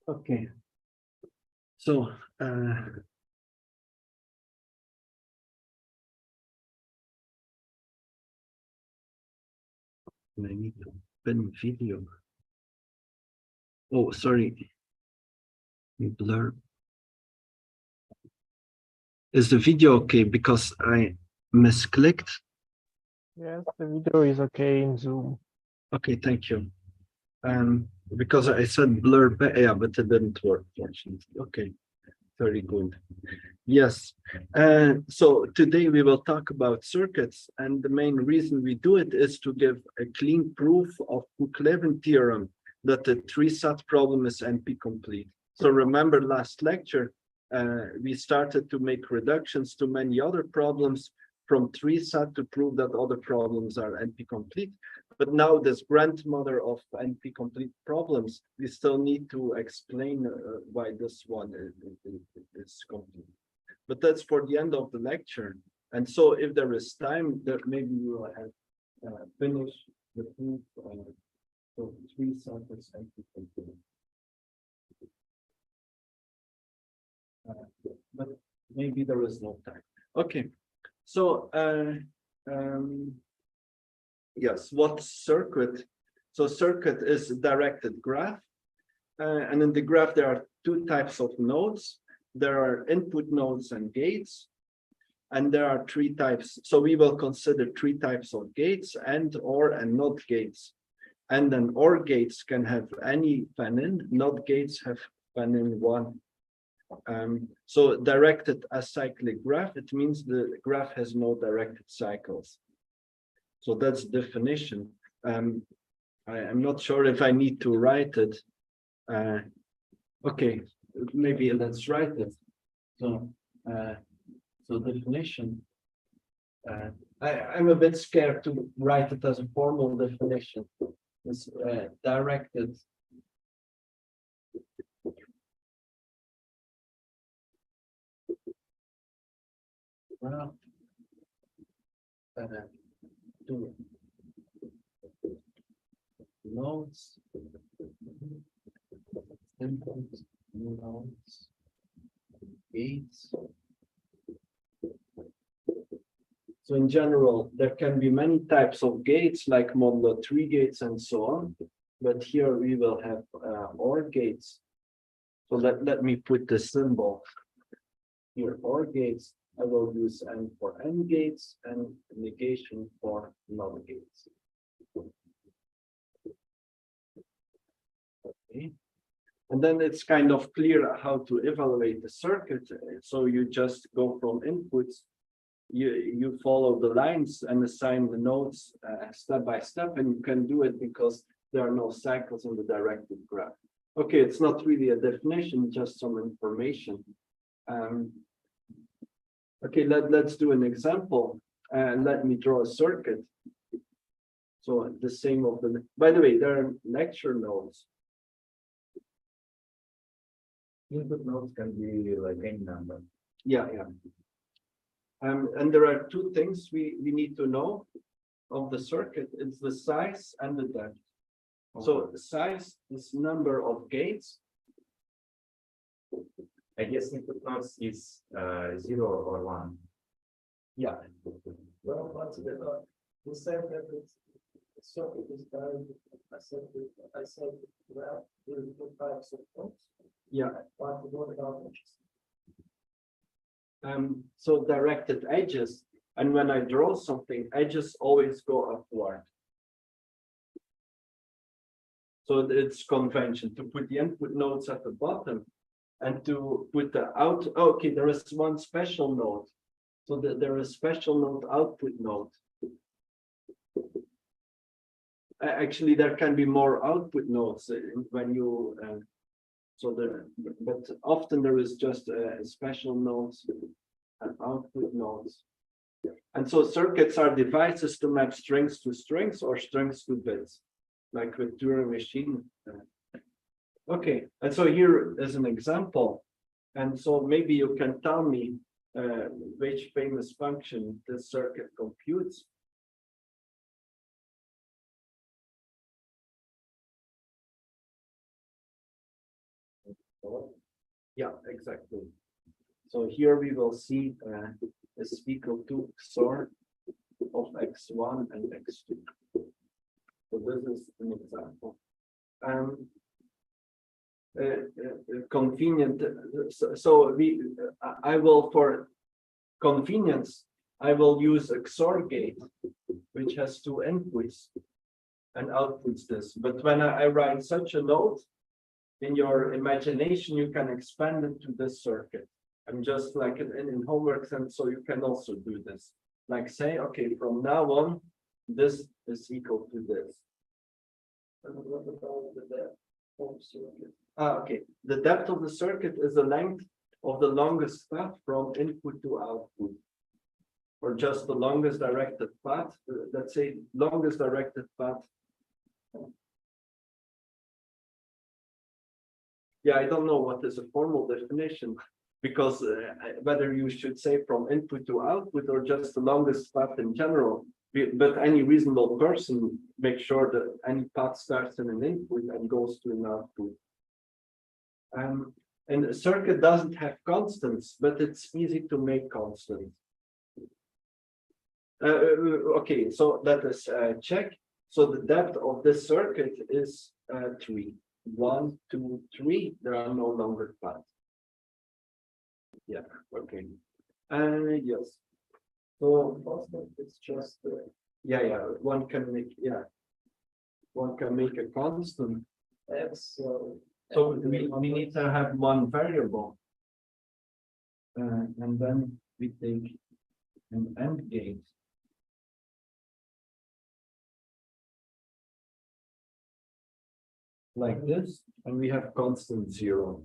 Okay. So, I need to open video. Oh, sorry. Blur. Is the video okay? Because I misclicked. Yes, the video is okay in Zoom. Okay, thank you. Because I said blur, yeah, but it didn't work, fortunately. Okay, very good. Yes. So today we will talk about circuits, and the main reason we do it is to give a clean proof of Cook-Levin theorem that the three-sat problem is NP-complete. So remember last lecture, we started to make reductions to many other problems from three-sat to prove that other problems are NP-complete. But now this grandmother of NP-complete problems, we still need to explain why this one is complete. But that's for the end of the lecture. And so if there is time, that maybe we will have finish the proof of three samples NP-complete. But maybe there is no time. Okay, so yes, what circuit? So circuit is a directed graph, and in the graph there are two types of nodes. There are input nodes and gates, and there are three types. So we will consider three types of gates: AND, OR, and NOT gates. And then OR gates can have any fan-in, NOT gates have fan-in one. So directed acyclic graph, it means the graph has no directed cycles. So that's definition. I'm not sure if I need to write it. Okay, maybe let's write it. So, so definition. I'm a bit scared to write it as a formal definition. It's directed. Well, to nodes, inputs, nodes, gates. So in general, there can be many types of gates, like modulo 3 gates and so on. But here we will have OR gates. So let me put the symbol here, OR gates. I will use N for N gates and negation for NOT gates. Okay. And then it's kind of clear how to evaluate the circuit. So you just go from inputs, you follow the lines and assign the nodes step by step, and you can do it because there are no cycles in the directed graph. Okay, it's not really a definition, just some information. Okay, let's do an example. Let me draw a circuit. So the same of the, by the way, there are lecture nodes. Input nodes can be like any number. Yeah, yeah. And there are two things we need to know of the circuit. It's the size and the depth. Okay. So the size is number of gates. I guess input nodes is 0 or 1. Yeah. Well, what's the same that the circuit is done. I said well, there are two types of nodes. Yeah. What about edges? So directed edges, and when I draw something, edges always go upward. So it's convention to put the input nodes at the bottom and to put the out. Okay, there is one special node. So there is special node output node. Actually, there can be more output nodes when you. But often there is just special nodes and output nodes. And so circuits are devices to map strings to strings or strings to bits, like with Turing machine. Okay, and so here is an example. And so maybe you can tell me which famous function this circuit computes. Yeah, exactly. So here we will see is equal to XOR of x1 and x2. So this is an example. Convenient. So I will, for convenience, I will use a XOR gate, which has two inputs and outputs this. But when I write such a note, in your imagination, you can expand it to this circuit. I'm just like in homework, and so you can also do this. Like say, okay, from now on, this is equal to this. And what about the depth of circuit? Okay. The depth of the circuit is the length of the longest path from input to output. Or just the longest directed path. Let's say longest directed path. Yeah, I don't know what is a formal definition, because whether you should say from input to output or just the longest path in general. But any reasonable person makes sure that any path starts in an input and goes to an output. And a circuit doesn't have constants, but it's easy to make constants. Okay, so let us check. So the depth of this circuit is 3. 1, 2, 3. There are no longer paths. Yeah, okay. Yes. So Constant, it's just yeah, one can make a constant. x. So we need to have one variable. And then we take an AND gate. Like this, and we have constant 0.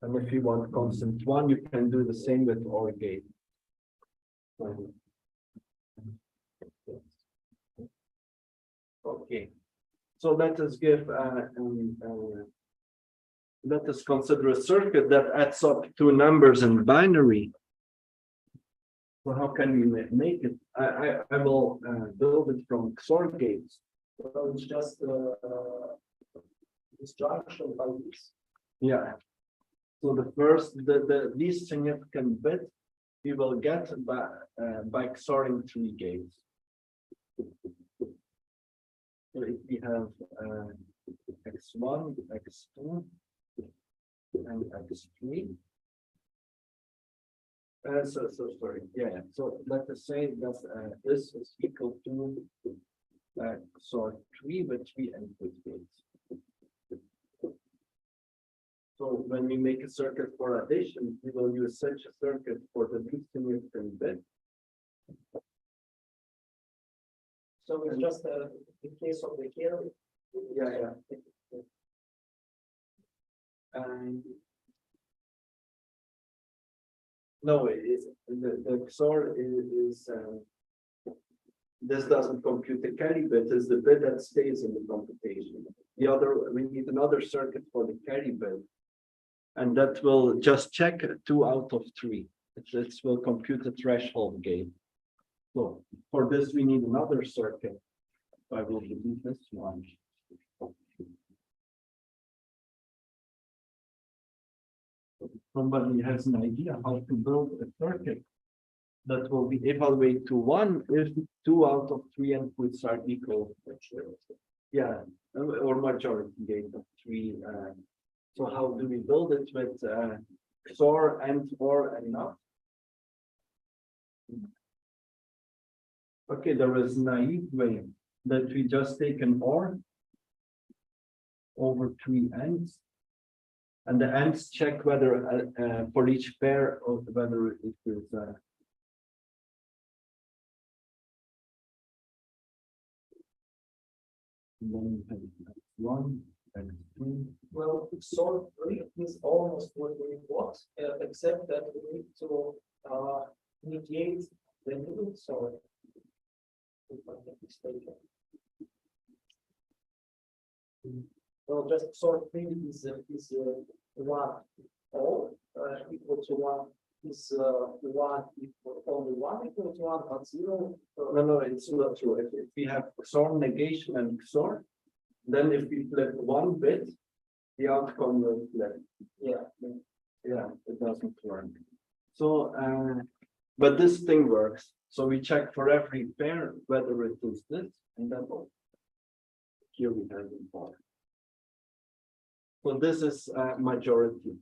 And if you want constant 1, you can do the same with OR gate. Okay, so let us let us consider a circuit that adds up two numbers in binary. So how can we make it? I will build it from XOR gates. Well, it's just instruction by this. Yeah. So the first, the least significant bit we will get by XORing 3 gates. So if we have x1, x2, and x3. So sorry, yeah. So let us say that this is equal to XOR 3 with 3 input gates. So when we make a circuit for addition, we will use such a circuit for the least significant bit. So it's just the case of the carry. Yeah. And no, it is the XOR is this doesn't compute the carry bit, is the bit that stays in the computation. The other, we need another circuit for the carry bit, and that will just check 2 out of 3. It will compute the threshold gate. So for this, we need another circuit. I will delete this one. Somebody has an idea how to build a circuit that will be evaluate to 1 if 2 out of 3 inputs are equal. Yeah, or majority gate of 3. So how do we build it with XOR and OR and not? Okay, there is naive way that we just take an OR over 3 ANDs, and the ANDs check whether for each pair of whether it is one and 2. Well, XOR 3 is almost what we want, except that we need to negate the middle XOR. If I'm not mistaken. Well, just XOR 3 is 1 all equal to 1 is 1 equal only 1 equal to 1, but 0. No, it's not true. If we have XOR negation and XOR, then if we flip one bit, the outcome will flip. Yeah. Yeah, it doesn't work. So, but this thing works. So we check for every pair whether it is this, and then here we have it for. So this is majority.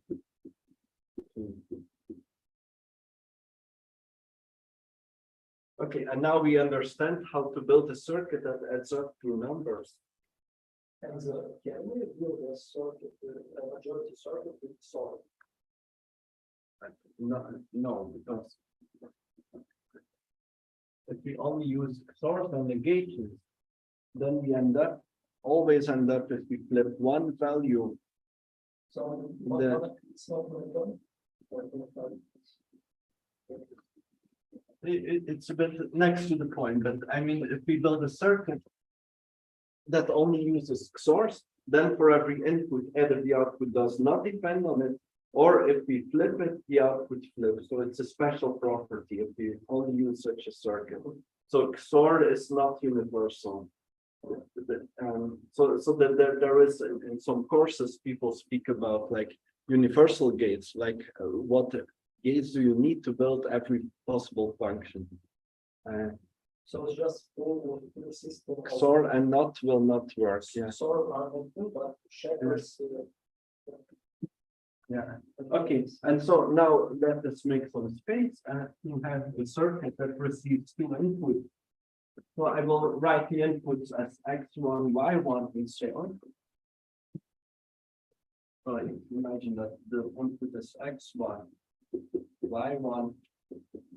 Okay, and now we understand how to build a circuit that adds up to numbers. And can we build a circuit, a majority circuit with solid? No, because if we only use source and negations, then we always end up if we flip one value. So it's not going It's a bit next to the point, but I mean, if we build a circuit that only uses source, then for every input, either the output does not depend on it, or if we flip it, the output flips. So it's a special property if we only use such a circuit. So XOR is not universal. So that there is in some courses people speak about like universal gates, like what gates do you need to build every possible function? So it's just full system. XOR and not will not work. Yeah. XOR are not good, but checkers. Yeah. Okay. And so now let us make some space to have the circuit that receives two inputs. So I will write the inputs as x1, y1, and so on. So imagine that the input is x1, y1,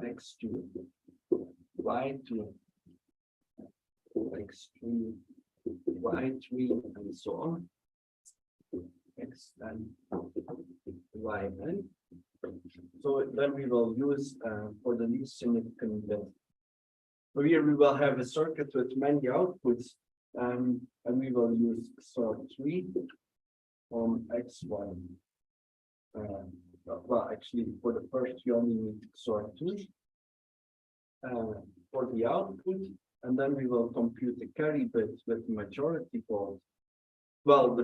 x2, y2, x3, y3, and so on. Xn, yn. So then we will use for the least significant bit. So here we will have a circuit with many outputs, and we will use XOR 3 on x1. Well, actually, for the first, you only need XOR 2 for the output, and then we will compute the carry bit with majority fault. Well,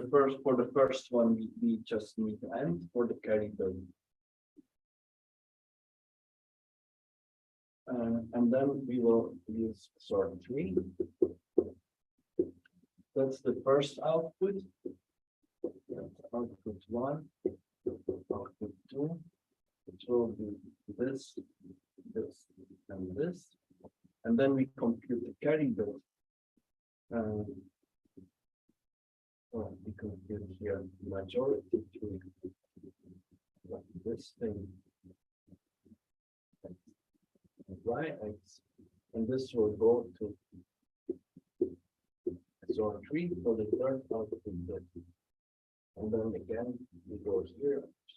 for the first one, we just need AND for the carry bit. And then we will use XOR 3. That's the first output. Output 1, output 2. It will be this, this, and this. And then we compute the carry bit. We compute here majority to this thing. Yx, and this will go to XOR 3 for the third output bit. And then again, we go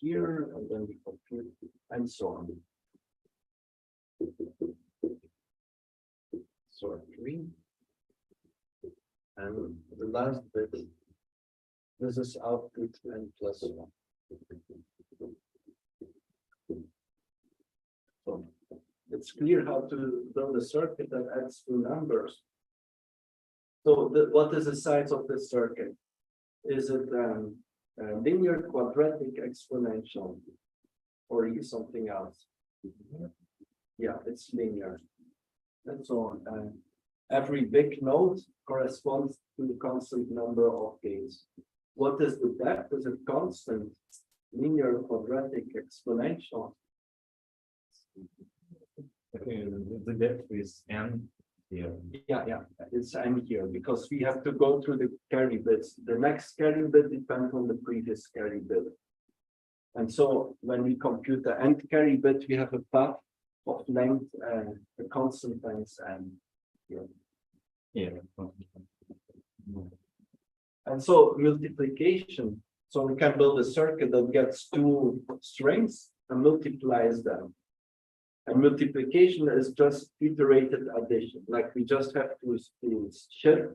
here, and then we compute, and so on. XOR 3. And the last bit, this is output n plus 1. So it's clear how to build a circuit that adds two numbers. So what is the size of this circuit? Is it linear, quadratic, exponential, or is something else? Yeah, it's linear. And so on. Every big node corresponds to the constant number of gates. What is the depth? Is it constant, linear, quadratic, exponential? Okay, the depth is n here. Yeah, it's n here because we have to go through the carry bits. The next carry bit depends on the previous carry bit. And so when we compute the nth carry bit, we have a path of length and a constant length n here. Yeah. And so multiplication. So we can build a circuit that gets two strings and multiplies them. And multiplication is just iterated addition. Like we just have to shift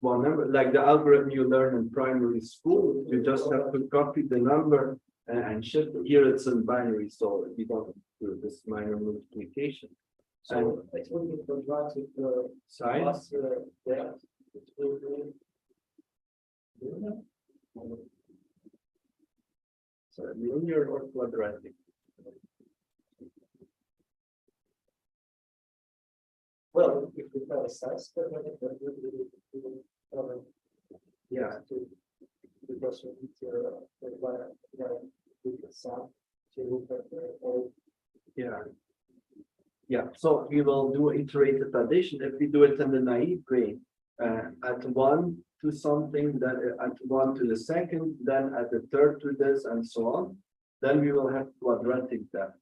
one number, like the algorithm you learn in primary school. You just have to copy the number and shift. Here it's in binary, so we don't do this minor multiplication. So it will be quadratic Sign. plus depth. It will be So linear or quadratic? Well, if we have a size, yeah, because it's with the sum to look at all. Yeah. Yeah, so we will do iterated addition. If we do it in the naive way, at one to something, then at one to the second, then at the third to this, and so on, then we will have quadratic depth.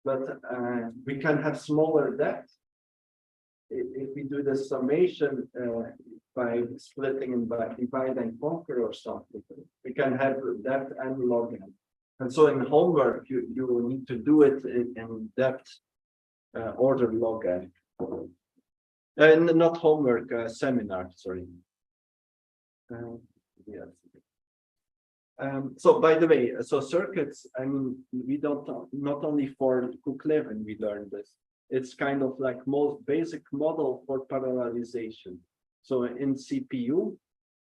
But we can have smaller depth if we do the summation by splitting and by divide and conquer or something. We can have depth and log n. And so in homework, you need to do it in depth order log n. And not homework, seminar, sorry. Yes. So by the way, so circuits, I mean, we don't, not only for Cook-Levin we learned this, it's kind of like most basic model for parallelization. So in CPU,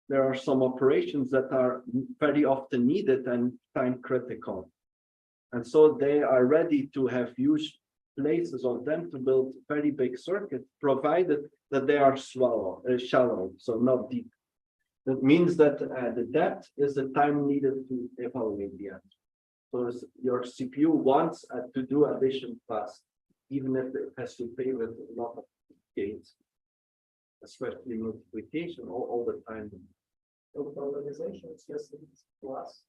there are some operations that are very often needed and time critical. And so they are ready to have huge places of them to build very big circuits, provided that they are shallow, so not deep. That means that the depth is the time needed to evaluate the answer. So your CPU wants to do addition fast, even if it has to pay with a lot of gates, especially multiplication all the time. Organization is just plus.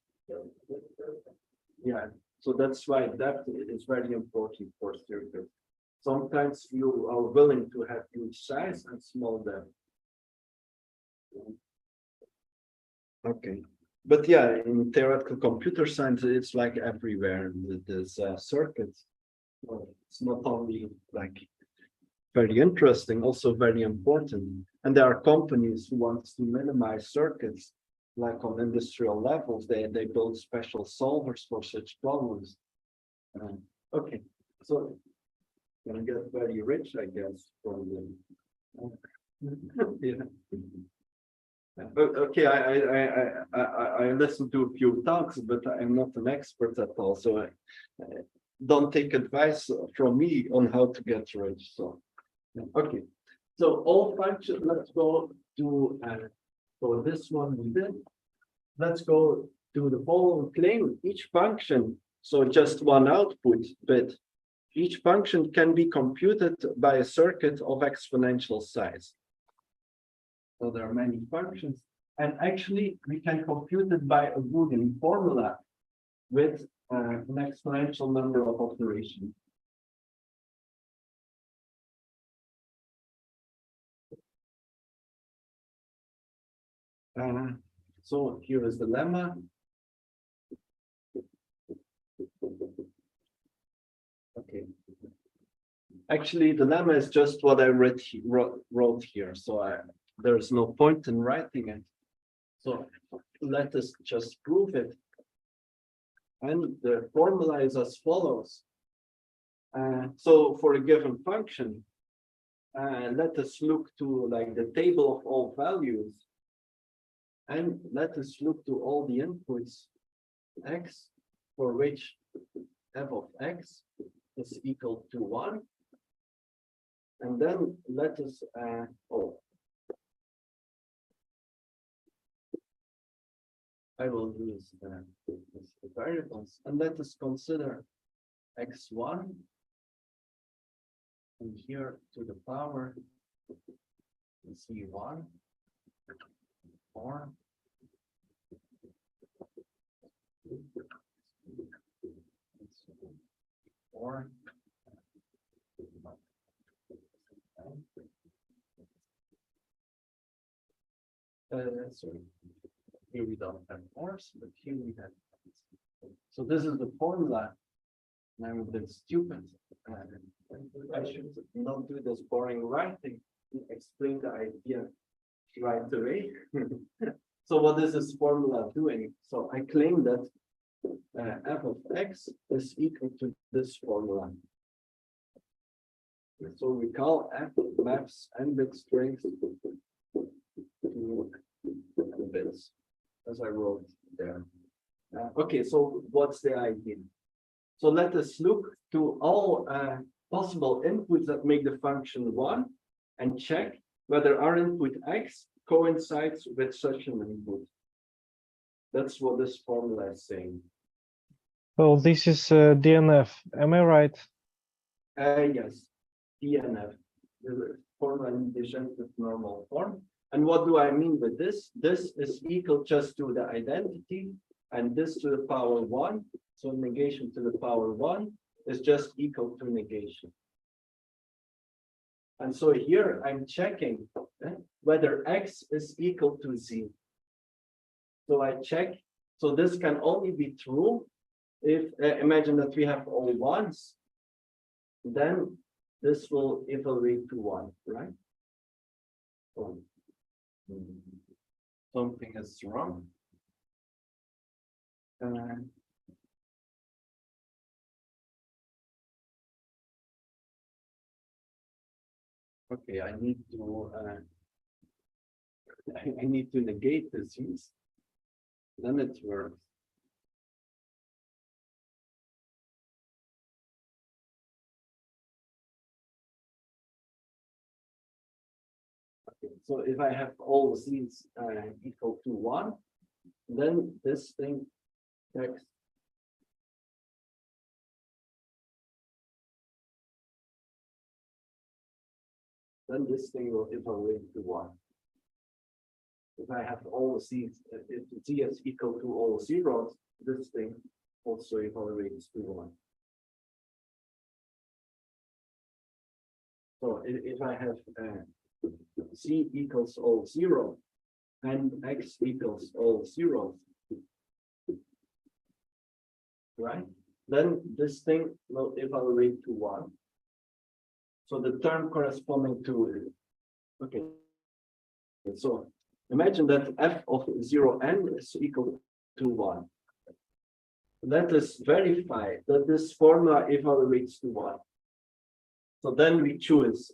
Yeah, so that's why depth is very important for circuits. Sometimes you are willing to have huge size and small depth. Okay, but yeah, in theoretical computer science, it's like everywhere. There's circuits. Well, it's not only like very interesting, also very important. And there are companies who want to minimize circuits, like on industrial levels. They build special solvers for such problems. Okay, so gonna get very rich, I guess, from them. Yeah. Okay, I listened to a few talks, but I'm not an expert at all. So don't take advice from me on how to get rich. So okay, so all functions. Let's go to for this one we did. Let's go to the following claim. Each function, so just one output bit. Each function can be computed by a circuit of exponential size. So there are many functions, and actually we can compute it by a Boolean formula with an exponential number of operations. So here is the lemma. Okay. Actually, the lemma is just what I wrote here, so there's no point in writing it. So let us just prove it. And the formula is as follows. So for a given function, let us look to like the table of all values. And let us look to all the inputs x, for which f of x is equal to 1. And then let us, I will use the variables, and let us consider x1, and here to the power c1, or sorry, here we don't have ors, but here we have. So this is the formula. And I'm a bit stupid. I should not do this boring writing. Explain the idea right away. So what is this formula doing? So I claim that f of x is equal to this formula. So we call f maps n bit strings to bits, as I wrote there. Okay, so what's the idea? So let us look to all possible inputs that make the function one and check whether our input x coincides with such an input. That's what this formula is saying. So this is DNF, am I right? Yes, DNF, the formula in degenerative normal form. And what do I mean with this? This is equal just to the identity, and this to the power one. So negation to the power one is just equal to negation. And so here I'm checking whether x is equal to z. So I check. So this can only be true if imagine that we have all ones, then this will evaluate to one, right? Oh. Something is wrong. Okay, I need to I need to negate the z's. Then it works. Okay, so if I have all z's equal to one, then this thing x then this thing will evaluate to one. If I have all z's, if z is equal to all zeros, this thing also evaluates to one. So if I have z equals all zero and x equals all zeros, right? Then this thing will evaluate to one. So the term corresponding to, okay. So imagine that f of 0n is equal to 1. Let us verify that this formula evaluates to 1. So then we choose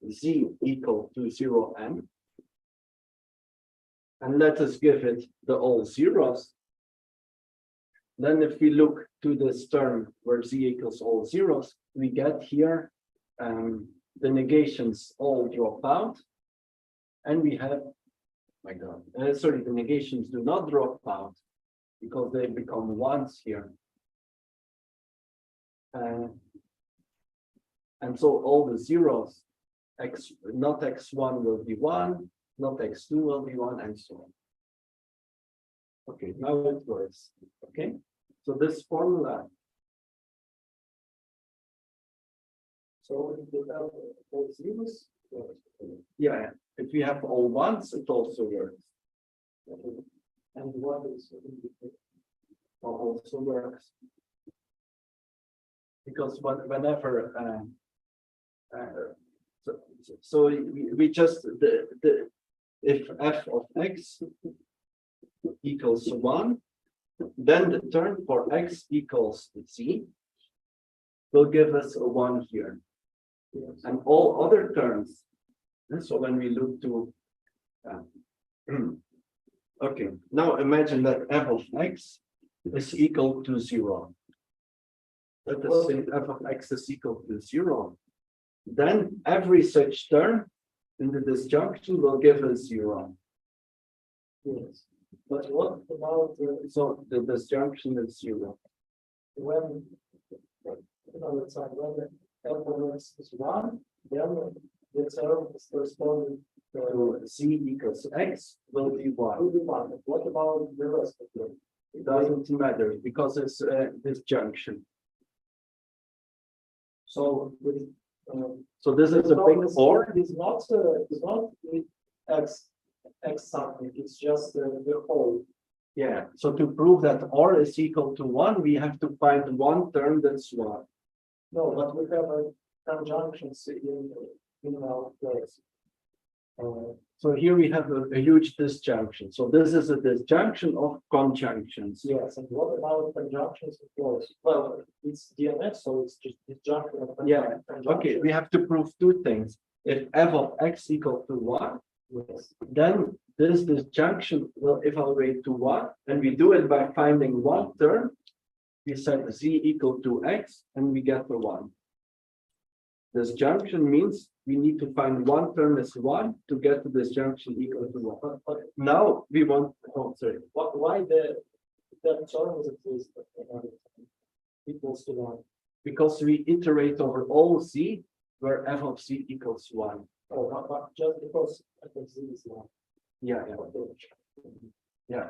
z equal to 0n. And let us give it the all zeros. Then if we look to this term where z equals all zeros, we get here the negations all drop out. And we have, my God, sorry, the negations do not drop out because they become ones here. And so all the zeros, not x1 will be 1, not x2 will be 1, and so on. Okay, now it works. Okay, so this formula. So if we have all zeros, yeah, if we have all ones, it also works. And what is also works because whenever so we just if f of x equals 1, then the term for x equals z will give us a 1 here. Yes. And all other terms. And so when we look to okay, now imagine that f of x is equal to 0. Let us say f of x is equal to 0. Then every such term in the disjunction will give us 0. Yes. But what about so the disjunction is 0? When it's like when the f of x is 1, then the term is corresponding to z equals x will be 1. What about the rest of them? It doesn't matter because it's disjunction. So with so this is a big or. It's not x something. It's just the whole. Yeah. So to prove that or is equal to 1, we have to find one term that's 1. No, but we have a conjunctions in our place. So here we have a huge disjunction. So this is a disjunction of conjunctions. Yes, and what about conjunctions of clause? Well, it's DNF, so it's just disjunction of conjunctions. Yeah, okay, we have to prove two things. If f of x equal to 1, yes, then this junction will evaluate to 1, and we do it by finding one term. We set z equal to x, and we get the 1. This junction means we need to find one term as 1 to get to this junction equal to 1. But now we want, oh, sorry, Why that term is at least equals to 1? because we iterate over all z where f of z equals 1. Oh, but just because FZ is 1. Yeah, yeah.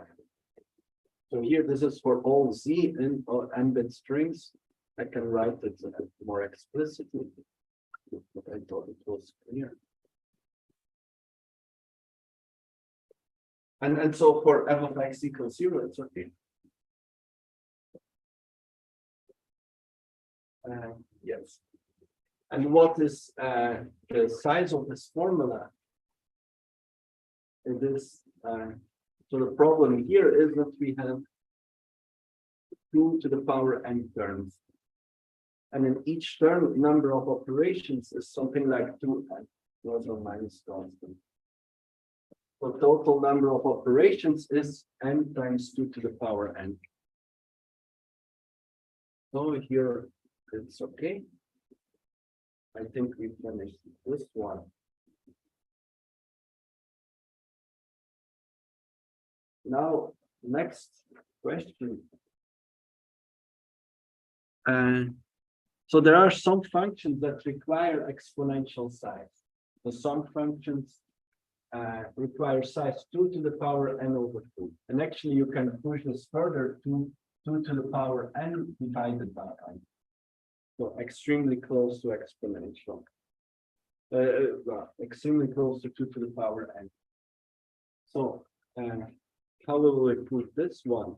So here, this is for all z in n-bit strings. I can write it more explicitly, but I thought it was clear. And so for f of x equals 0, it's okay. Yes. And what is the size of this formula? It is so the problem here is that we have 2 to the power n terms. And in each term, number of operations is something like 2n, plus or minus constant. So total number of operations is n times 2 to the power n. So here it's okay. I think we finished this one. Now, next question. So there are some functions that require exponential size. So some functions require size 2 to the power n over 2. And actually you can push this further to 2 to the power n divided by n. So extremely close to exponential. Well, extremely close to 2 to the power n. So how will we put this one?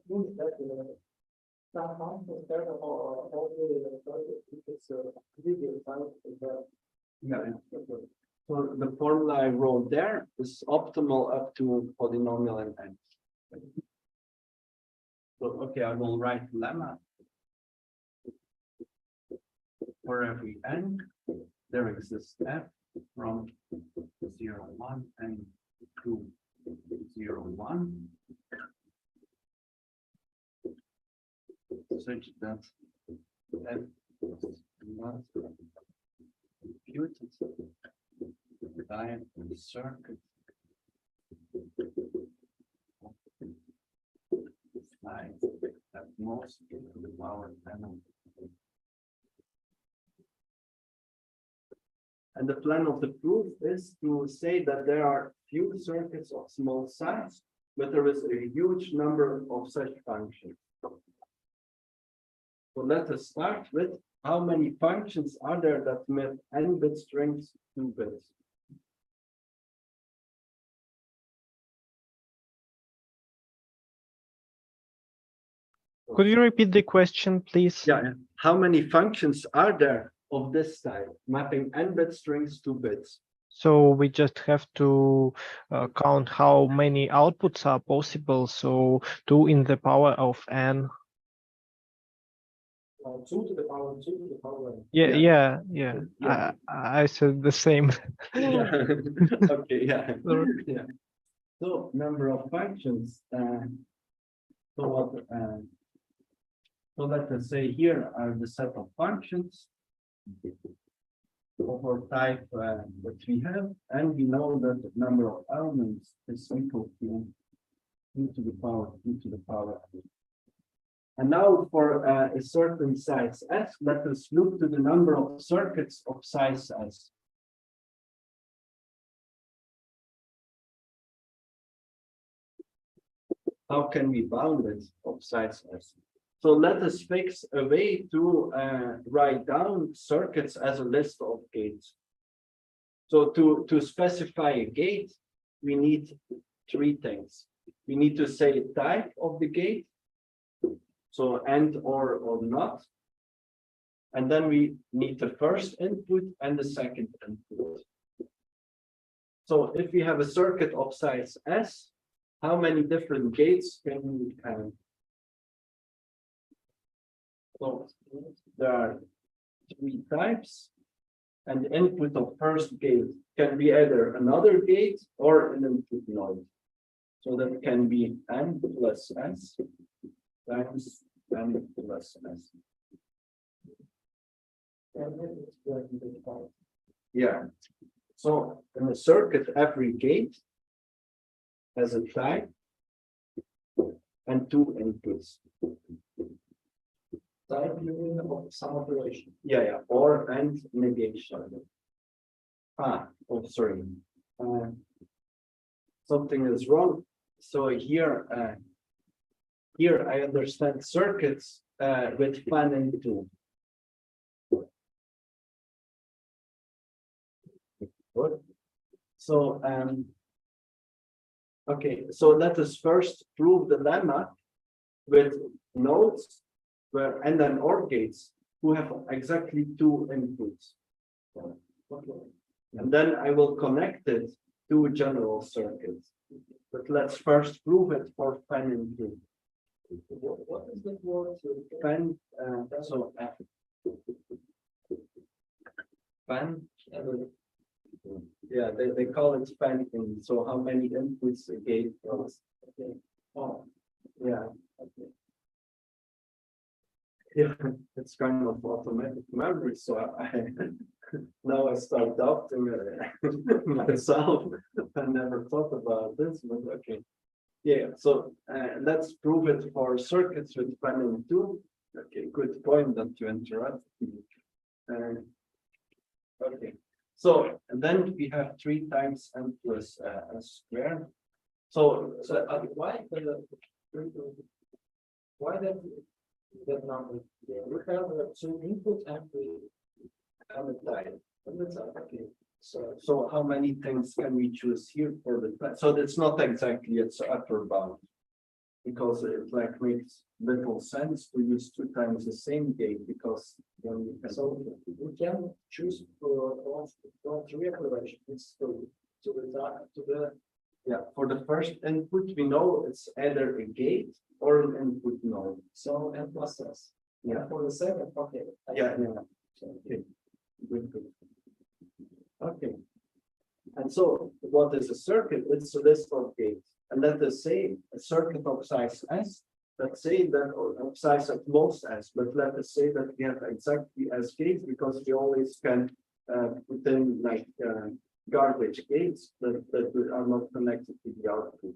Means that some functions that are all it's bigger size as well. Yeah. So the formula I wrote there is optimal up to polynomial and n. So okay, I will write lemma. For every n, there exists f from 0, 1 and to 0, 1. Such that f is not computed by the circuit size at most to the power n. And the plan of the proof is to say that there are few circuits of small size, but there is a huge number of such functions. So let us start with how many functions are there that map n-bit strings to bits. Could you repeat the question, please? Yeah. How many functions are there of this type, mapping n-bit strings to bits? So we just have to count how many outputs are possible. So 2 in the power of n. 2 to the power 2 to the power n. Yeah. Yeah. I said the same. Okay, yeah. Sorry. Yeah. So number of functions. So let us say here are the set of functions of our type that we have, and we know that the number of elements is equal to 2 to the power 2 to the power n. And now for a certain size S, let us look to the number of circuits of size S. How can we bound it of size S? So let us fix a way to write down circuits as a list of gates. So to specify a gate, we need 3 things. We need to say type of the gate, so and or not. And then we need the first input and the second input. So if we have a circuit of size S, how many different gates can we So there are three types. And the input of first gate can be either another gate or an input node. So that can be n plus s times n plus s. Yeah. So in a circuit, every gate has a type and two inputs. Type you mean of some operation. Yeah, or and negation. Sorry. Something is wrong. So here, here I understand circuits with fan into. What? So okay, so let us first prove the lemma with nodes where and then OR gates who have exactly two inputs. Okay. And then I will connect it to general circuits. But let's first prove it for fan into. What is the word? Fan, fan. Yeah, they call it fan in. So how many inputs a gate has? Okay. Oh, yeah. Okay. Yeah, it's kind of automatic memory. So now I start doubting myself. I never thought about this, but okay. Yeah, so let's prove it for circuits with fan two. Okay, good point that you interrupted me. Okay, so and then we have 3 times n plus s squared. So Why that number? We have two input and we have a type. Okay. So how many things can we choose here for the so it's not exactly its upper bound, because it like makes little sense to use 2 times the same gate, because then we can We can choose for three operations to the yeah, for the first input we know it's either a gate or an input node. so n plus s. Yeah. For the second, okay. Yeah. Okay. Good. Okay. And so what is a circuit? It's a list of gates. And let us say a circuit of size S, let's say that of size at most S, but let us say that we have exactly S gates, because we always can put in like garbage gates that are not connected to the output.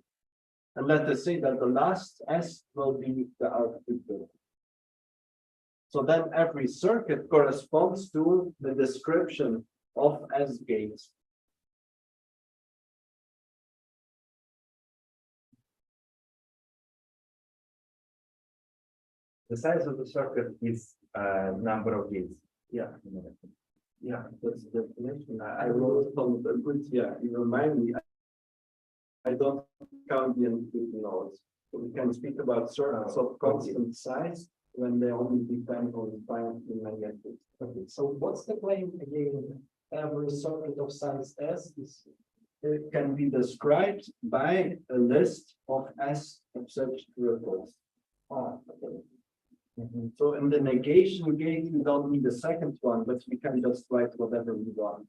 And let us say that the last S will be the output bill. So then every circuit corresponds to the description of S gates. The size of the circuit is number of gates. Yeah. Yeah, that's the definition. I wrote on the good, yeah, you remind me. I don't count the input nodes. So we can speak about circuits of constant size when they only depend on finitely negative. Okay, so what's the claim again? Every circuit of size S is It can be described by a list of S of such ripples. okay. So in the negation gate, we don't need the second one, but we can just write whatever we want.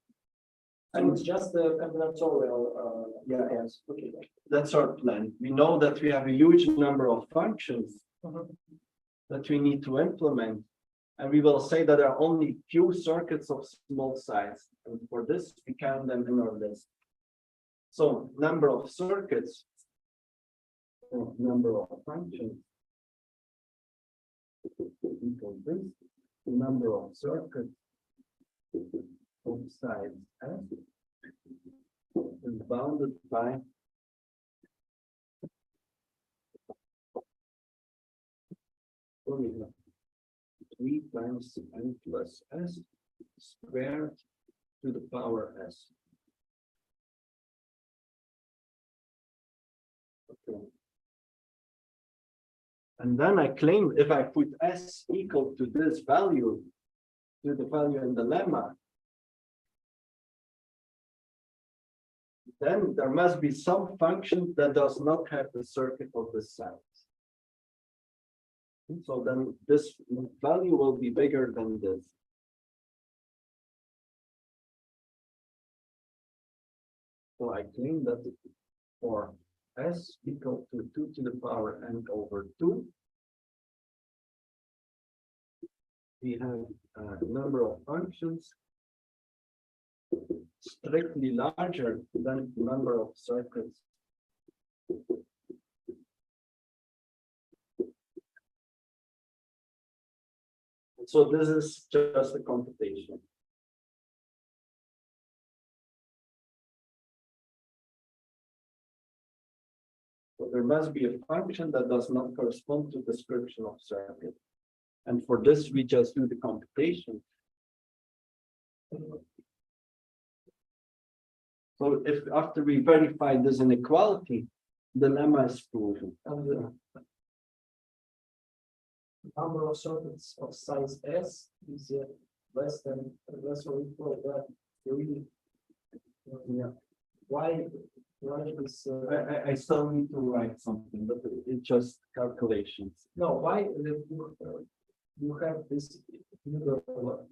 And it's just the combinatorial. Yeah, yes. Okay. That's our plan. We know that we have a huge number of functions that we need to implement. And we will say that there are only few circuits of small size. And for this, we count them in our list. So number of circuits, number of functions, equal this, number of circuits of size S is bounded by formula 3 times n plus s squared to the power s. Okay. And then I claim if I put s equal to this value, to the value in the lemma, then there must be some function that does not have the circuit of this size. So then this value will be bigger than this. So I claim that for s equal to 2 to the power n over 2, we have a number of functions strictly larger than the number of circuits. So this is just a computation. So there must be a function that does not correspond to description of circuit. And for this, we just do the computation. So if after we verify this inequality, the lemma is proven. And the number of circuits of size S is less or equal to 3. Yeah. Why this? I still need to write something, but it's just calculations. No, why you have this middle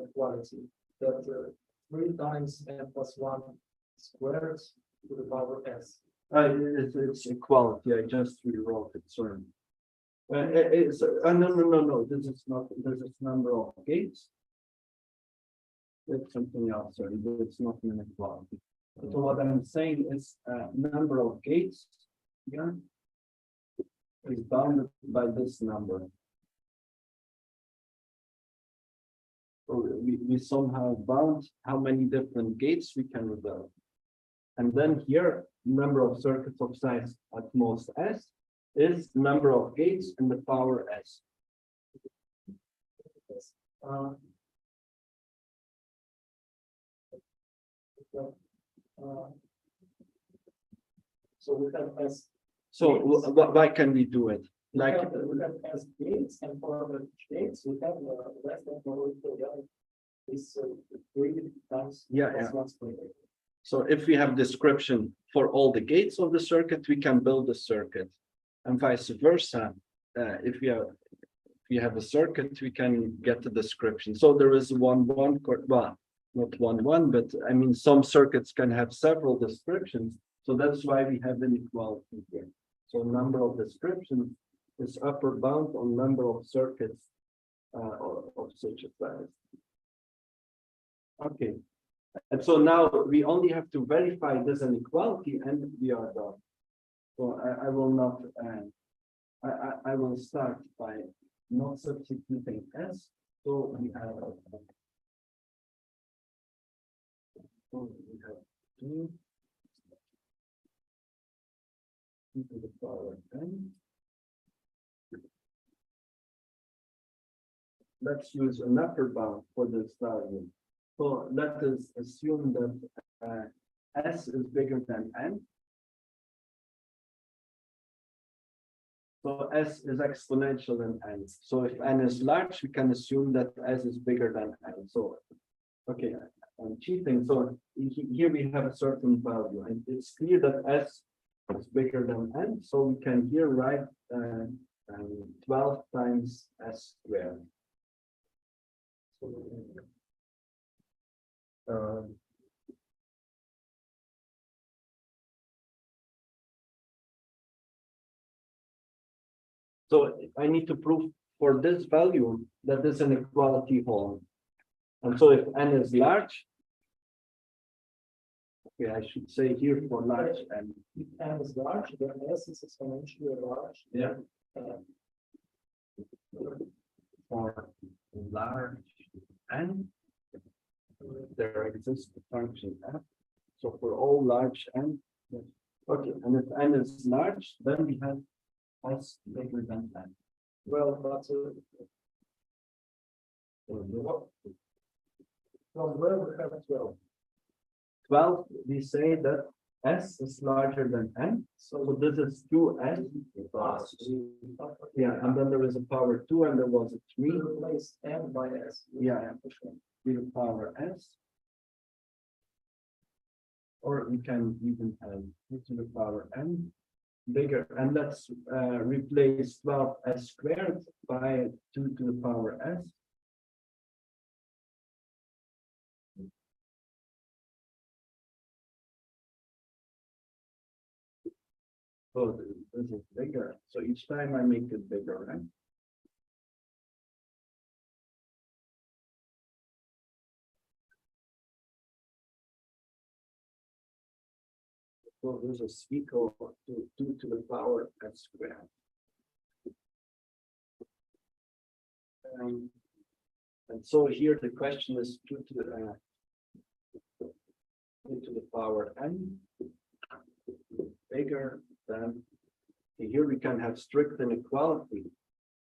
equality that 3 times n plus 1 squared to the power s. It's equality. I just rewrote it. Sorry. No. This is not. This is number of gates. It's something else. Sorry, it's not an inequality. So what I'm saying is number of gates. Yeah. Is bounded by this number. So we somehow bound how many different gates we can develop. And then here, number of circuits of size at most s is number of gates in the power s. So we have s. So why can we do it? Like We have s gates, and for the gates we have less than or equal to this 3 times Yeah, plus yeah. 1 squared. So if we have description for all the gates of the circuit, we can build a circuit, and vice versa. If we have a circuit, we can get the description. So there is one, well, not one, but I mean, some circuits can have several descriptions. So that's why we have inequality here. So number of descriptions is upper bound on number of circuits of such a size. Okay. And so now we only have to verify this inequality and we are done. So I will not, I will start by not substituting s. So we have 2 to the power n. Let's use an upper bound for this value. So let us assume that s is bigger than n. So s is exponential in n. So if n is large, we can assume that s is bigger than n. So, okay, I'm cheating. So here we have a certain value, and it's clear that s is bigger than n. So we can here write 12 times s squared. So I need to prove for this value that is an equality whole. And so if n is large, okay, I should say here for large n. If n is large, then s is exponentially large. Yeah. For large n, there exists a function f. So for all large n, yes. Okay, and if n is large, then we have s bigger than n. Well, but from where we have 12. 12, we say that s is larger than n. So this is 2s. Yeah, and then there is a power 2 and there was a 3. We replace n by s. Yeah, to the power s. Or we can even have e to the power n bigger, and let's replace 12s squared by 2 to the power s. So this is bigger. So each time I make it bigger, right? So this is equal to 2 to the power s squared. And so here the question is 2 to the power n bigger than, here we can have strict inequality.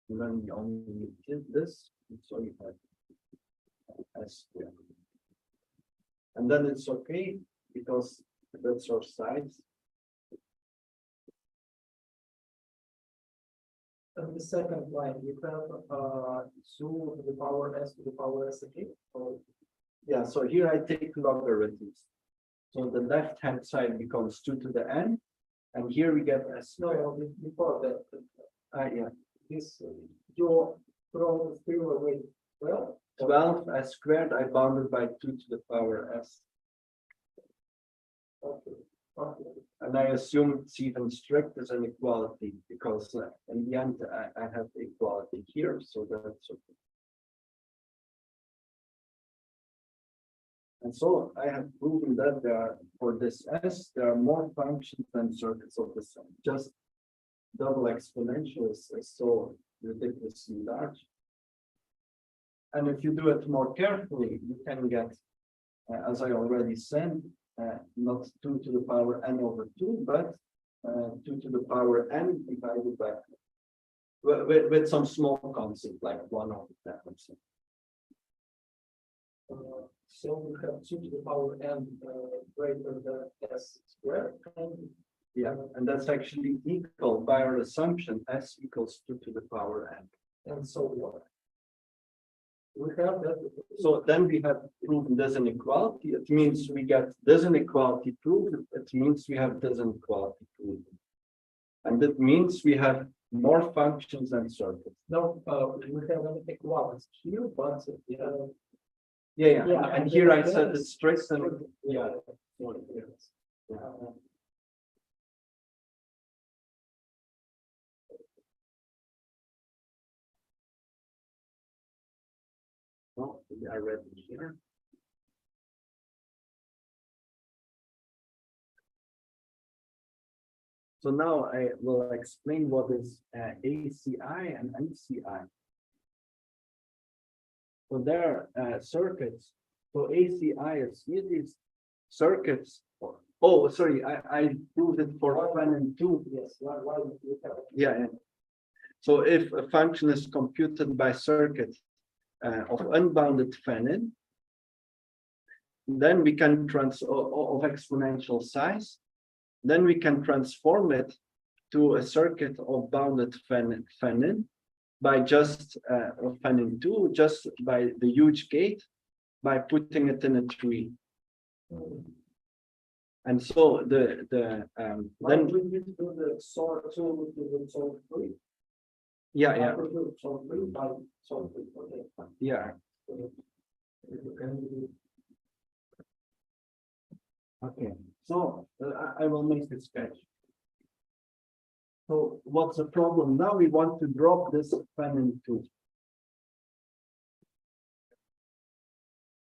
And then we only did this, and so you have s squared. And then it's okay because that's our size. And the second line, you have 2 to the power s to the power s again. Or Yeah, so here I take logarithms. So the left hand side becomes 2 to the n, and here we get s no, squared. before that, Yeah, this you throw the 3 away. Well, 12 s squared I bounded by 2 to the power s. okay, okay. And I assume it's even strict as an equality because in the end I have equality here, so that's okay. And so I have proven that there are, for this s, there are more functions than circuits of the sum. Just double exponential is so ridiculously large. And if you do it more carefully, you can get, as I already said, not 2 to the power n over 2, but 2 to the power n divided by with some small constant like 1 over 10%. So we have 2 to the power n greater than s squared. And Yeah, and that's actually equal by our assumption s equals 2 to the power n. and so what? We have that. So then we have proven this inequality. It means we get this inequality proved. It means we have this inequality proved. And it means we have more functions than circuits. No, we have an equality here, but Yeah. Yeah, And and here then I said this- it's strict and yeah. well, I read it here. So now I will explain what is ACI and MCI. So there are circuits. So ACI is here these circuits. Oh, sorry, I proved it for fan and two. Yes, why we have. Yeah. So if a function is computed by circuit of unbounded fan-in, then we can of exponential size, then we can transform it to a circuit of bounded fan-in by just fan-in 2, just by the huge gate, by putting it in a tree. And so Then we need to do the sort 2 to the sort 3. yeah, Sort 3 by sort 3. Okay, fine. yeah. And Okay, so I will make the sketch. So what's the problem? Now we want to drop this fan-in 2.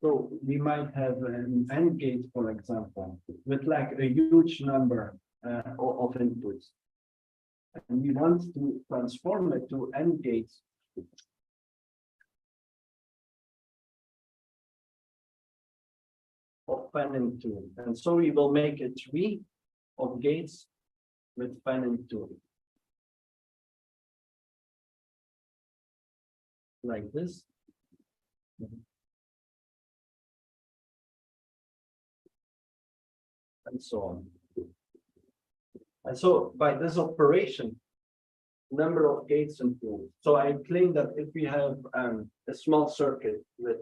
So we might have an AND gate, for example, with like a huge number of inputs. And we want to transform it to AND gates. Of fan-in 2. And so we will make a tree of gates with fan-in 2. Like this. And so on. And so by this operation, number of gates improve. So I claim that if we have a small circuit with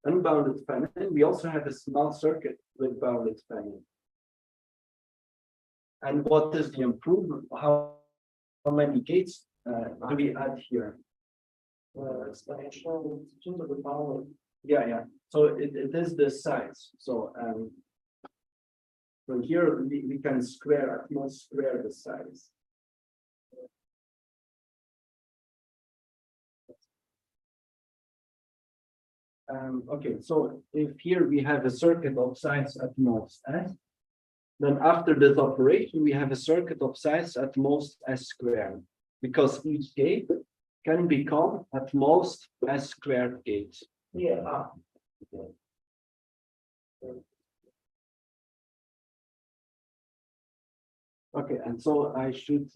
unbounded fan-in, we also have a small circuit with bounded fan-in. And what is the improvement? How many gates do we add here? Exponential to the power. Yeah. So it is the size. So from here we can at most square the size. Okay, so if here we have a circuit of size at most S, then after this operation, we have a circuit of size at most S squared, because each gate can become at most S squared gates. Yeah. Okay, and so I should,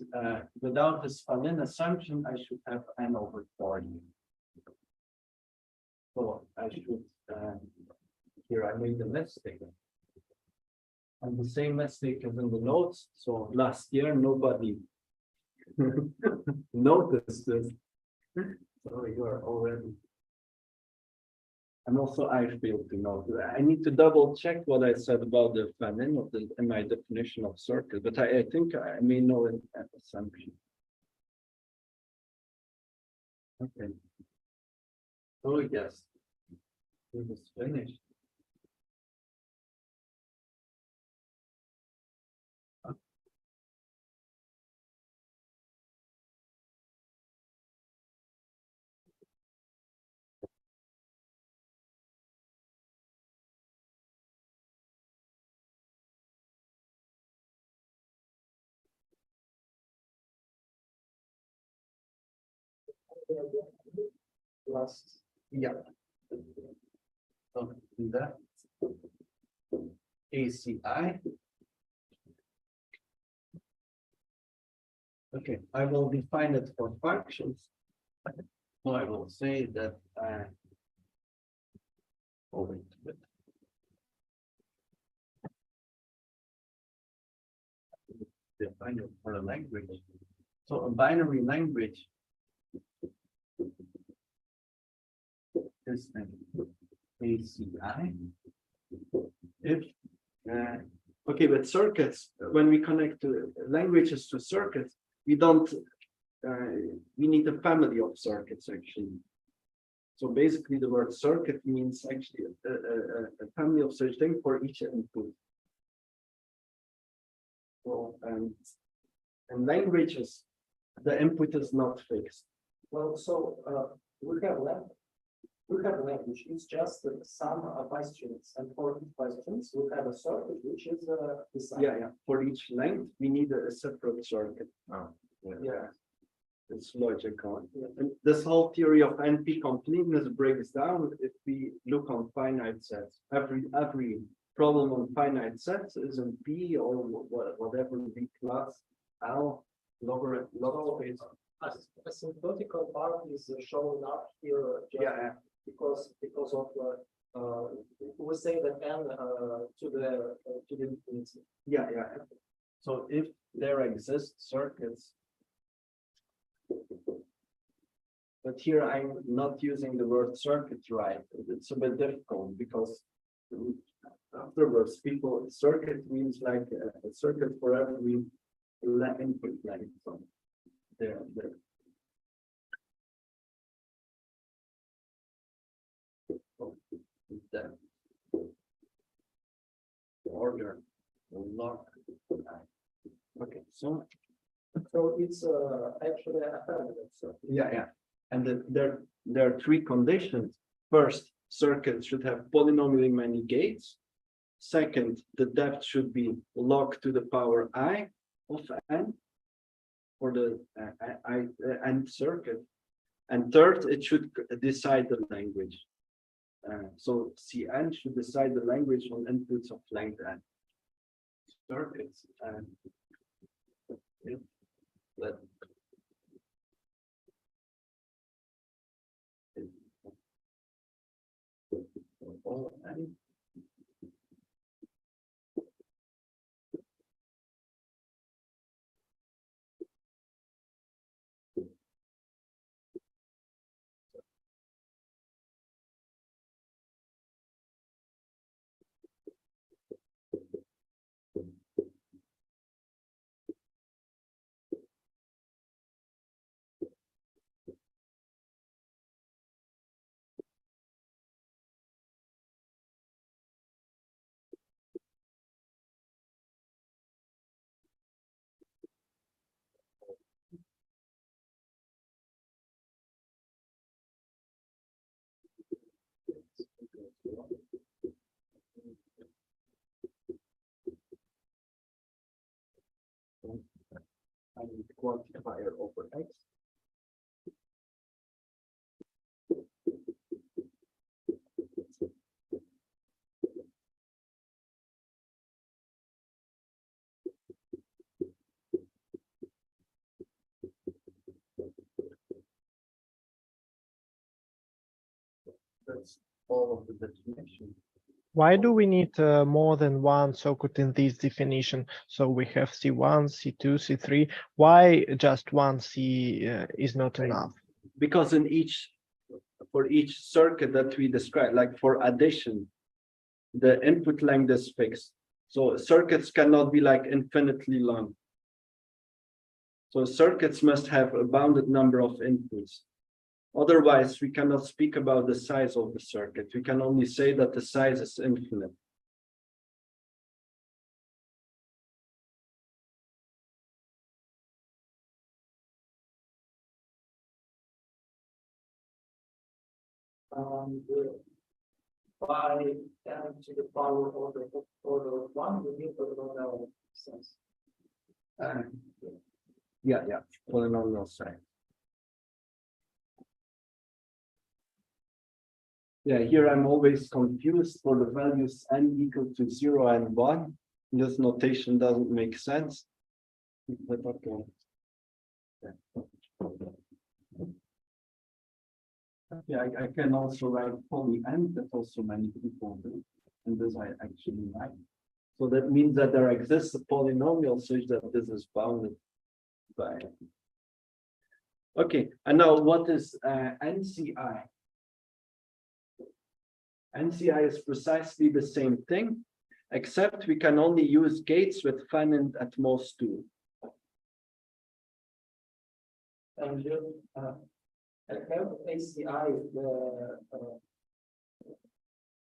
without this Fallin assumption, I should have N over 40. So I should, here I made a mistake. And the same mistake as in the notes. So last year, nobody noticed this. So you are already. And also I failed to note. I need to double check what I said about the Fanin of the in my definition of circuit, but I think I may know an assumption. Okay. Oh yes. It was finished. Plus. Yeah. So in that ACI. Okay, I will define it for functions. So I will say that oh, wait a bit. Define it for a language. So a binary language is an ACI. If okay, but circuits, when we connect to languages to circuits, we don't we need a family of circuits actually. So basically the word circuit means actually a family of such thing for each input. So and languages, the input is not fixed. Well, so we have language. It's just some questions, and for each questions we have a circuit which is decided. Yeah. For each length, we need a separate circuit. Oh, Yeah. It's logical. And this whole theory of NP completeness breaks down if we look on finite sets. Every problem on finite sets is in P or whatever B plus L logarithm space. A symptotical part is showing up here just Yeah. because of we say that n to the infinity. Yeah. So if there exist circuits, but here I'm not using the word circuit right. It's a bit difficult because afterwards circuit means like a circuit for every input length. So there. So that order log. Okay, so it's actually a family. So yeah. And there are three conditions. First, circuit should have polynomially many gates. Second, the depth should be log to the power I of n for the n circuit. And third, it should decide the language. So Cn should decide the language on inputs of length n circuits. And let all n quantifier over X. That's all of the definition. Why do we need more than one circuit in this definition? So we have C1, C2, C3. Why just one C is not enough? Because for each circuit that we describe, like for addition, the input length is fixed. So circuits cannot be like infinitely long. So circuits must have a bounded number of inputs. Otherwise, we cannot speak about the size of the circuit. We can only say that the size is infinite. By 10 to the power order of 1, we need polynomial sense. Yeah, polynomial sign. Yeah, here I'm always confused for the values n equal to 0 and 1. This notation doesn't make sense. But okay. Yeah, I can also write poly n, that also many people do. And this I actually like. So that means that there exists a polynomial such that this is bounded by. Okay, and now what is NCI? NCI is precisely the same thing, except we can only use gates with fan-in at most 2. And you have ACI,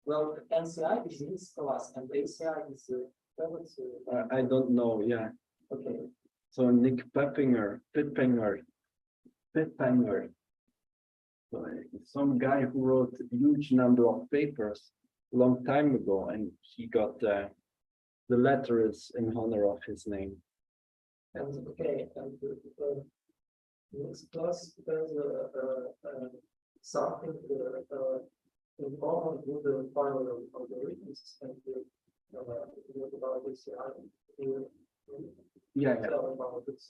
well, NCI is in this class, and ACI is I don't know, yeah. okay. So Nick Pippinger. So, some guy who wrote a huge number of papers a long time ago, and he got the letter is in honor of his name. And okay, and this class there's something in common with the parallel algorithms and about ACI. Yeah. About it,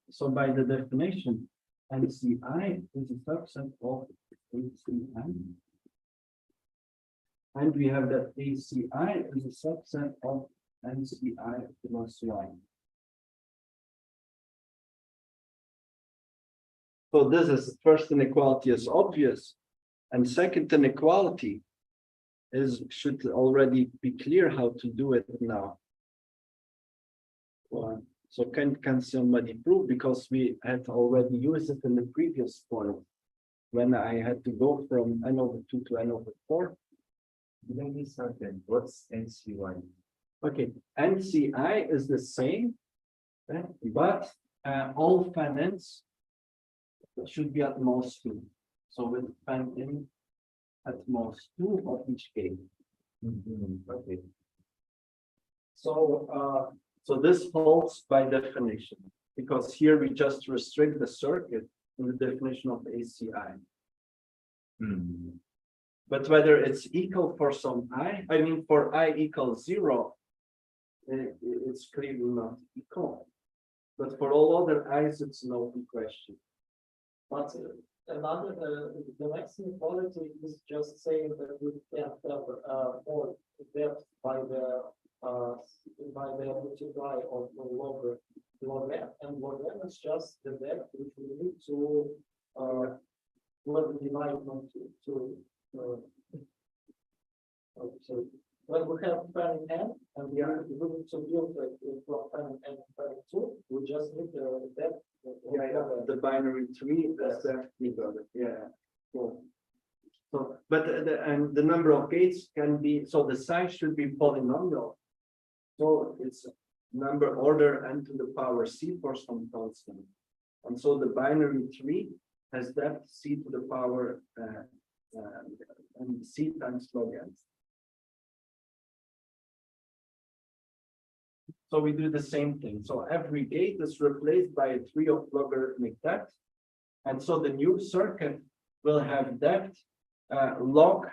So by the definition, NCI is a subset of ACI. And we have that ACI is a subset of NCI plus 1. So this is first inequality is obvious, and second inequality should already be clear how to do it now. So can somebody prove, because we had already used it in the previous point when I had to go from n over 2 to n over 4. Let me something. What's NC1? Okay, NCI is the same, but all fan-ins should be at most 2. So with fan-in at most 2 of each gate. Okay. So this holds by definition, because here we just restrict the circuit in the definition of ACI. But whether it's equal for some I mean for I equals 0, it's clearly not equal. But for all other i's, it's an open question. But another, the next inequality is just saying that we can have more depth by the multiply of log n, and log n is just the depth which we need to divide to so when we have fan n and we are going to build from fan n and fan 2, we just need the depth. The binary tree, that's definitely got it. Yeah. Cool. So, but the number of gates can be, so the size should be polynomial. So it's number order n to the power c for some constant. And so the binary tree has depth c to the power and c times log n. So So we do the same thing. So every gate is replaced by a tree of logarithmic depth. And so the new circuit will have depth log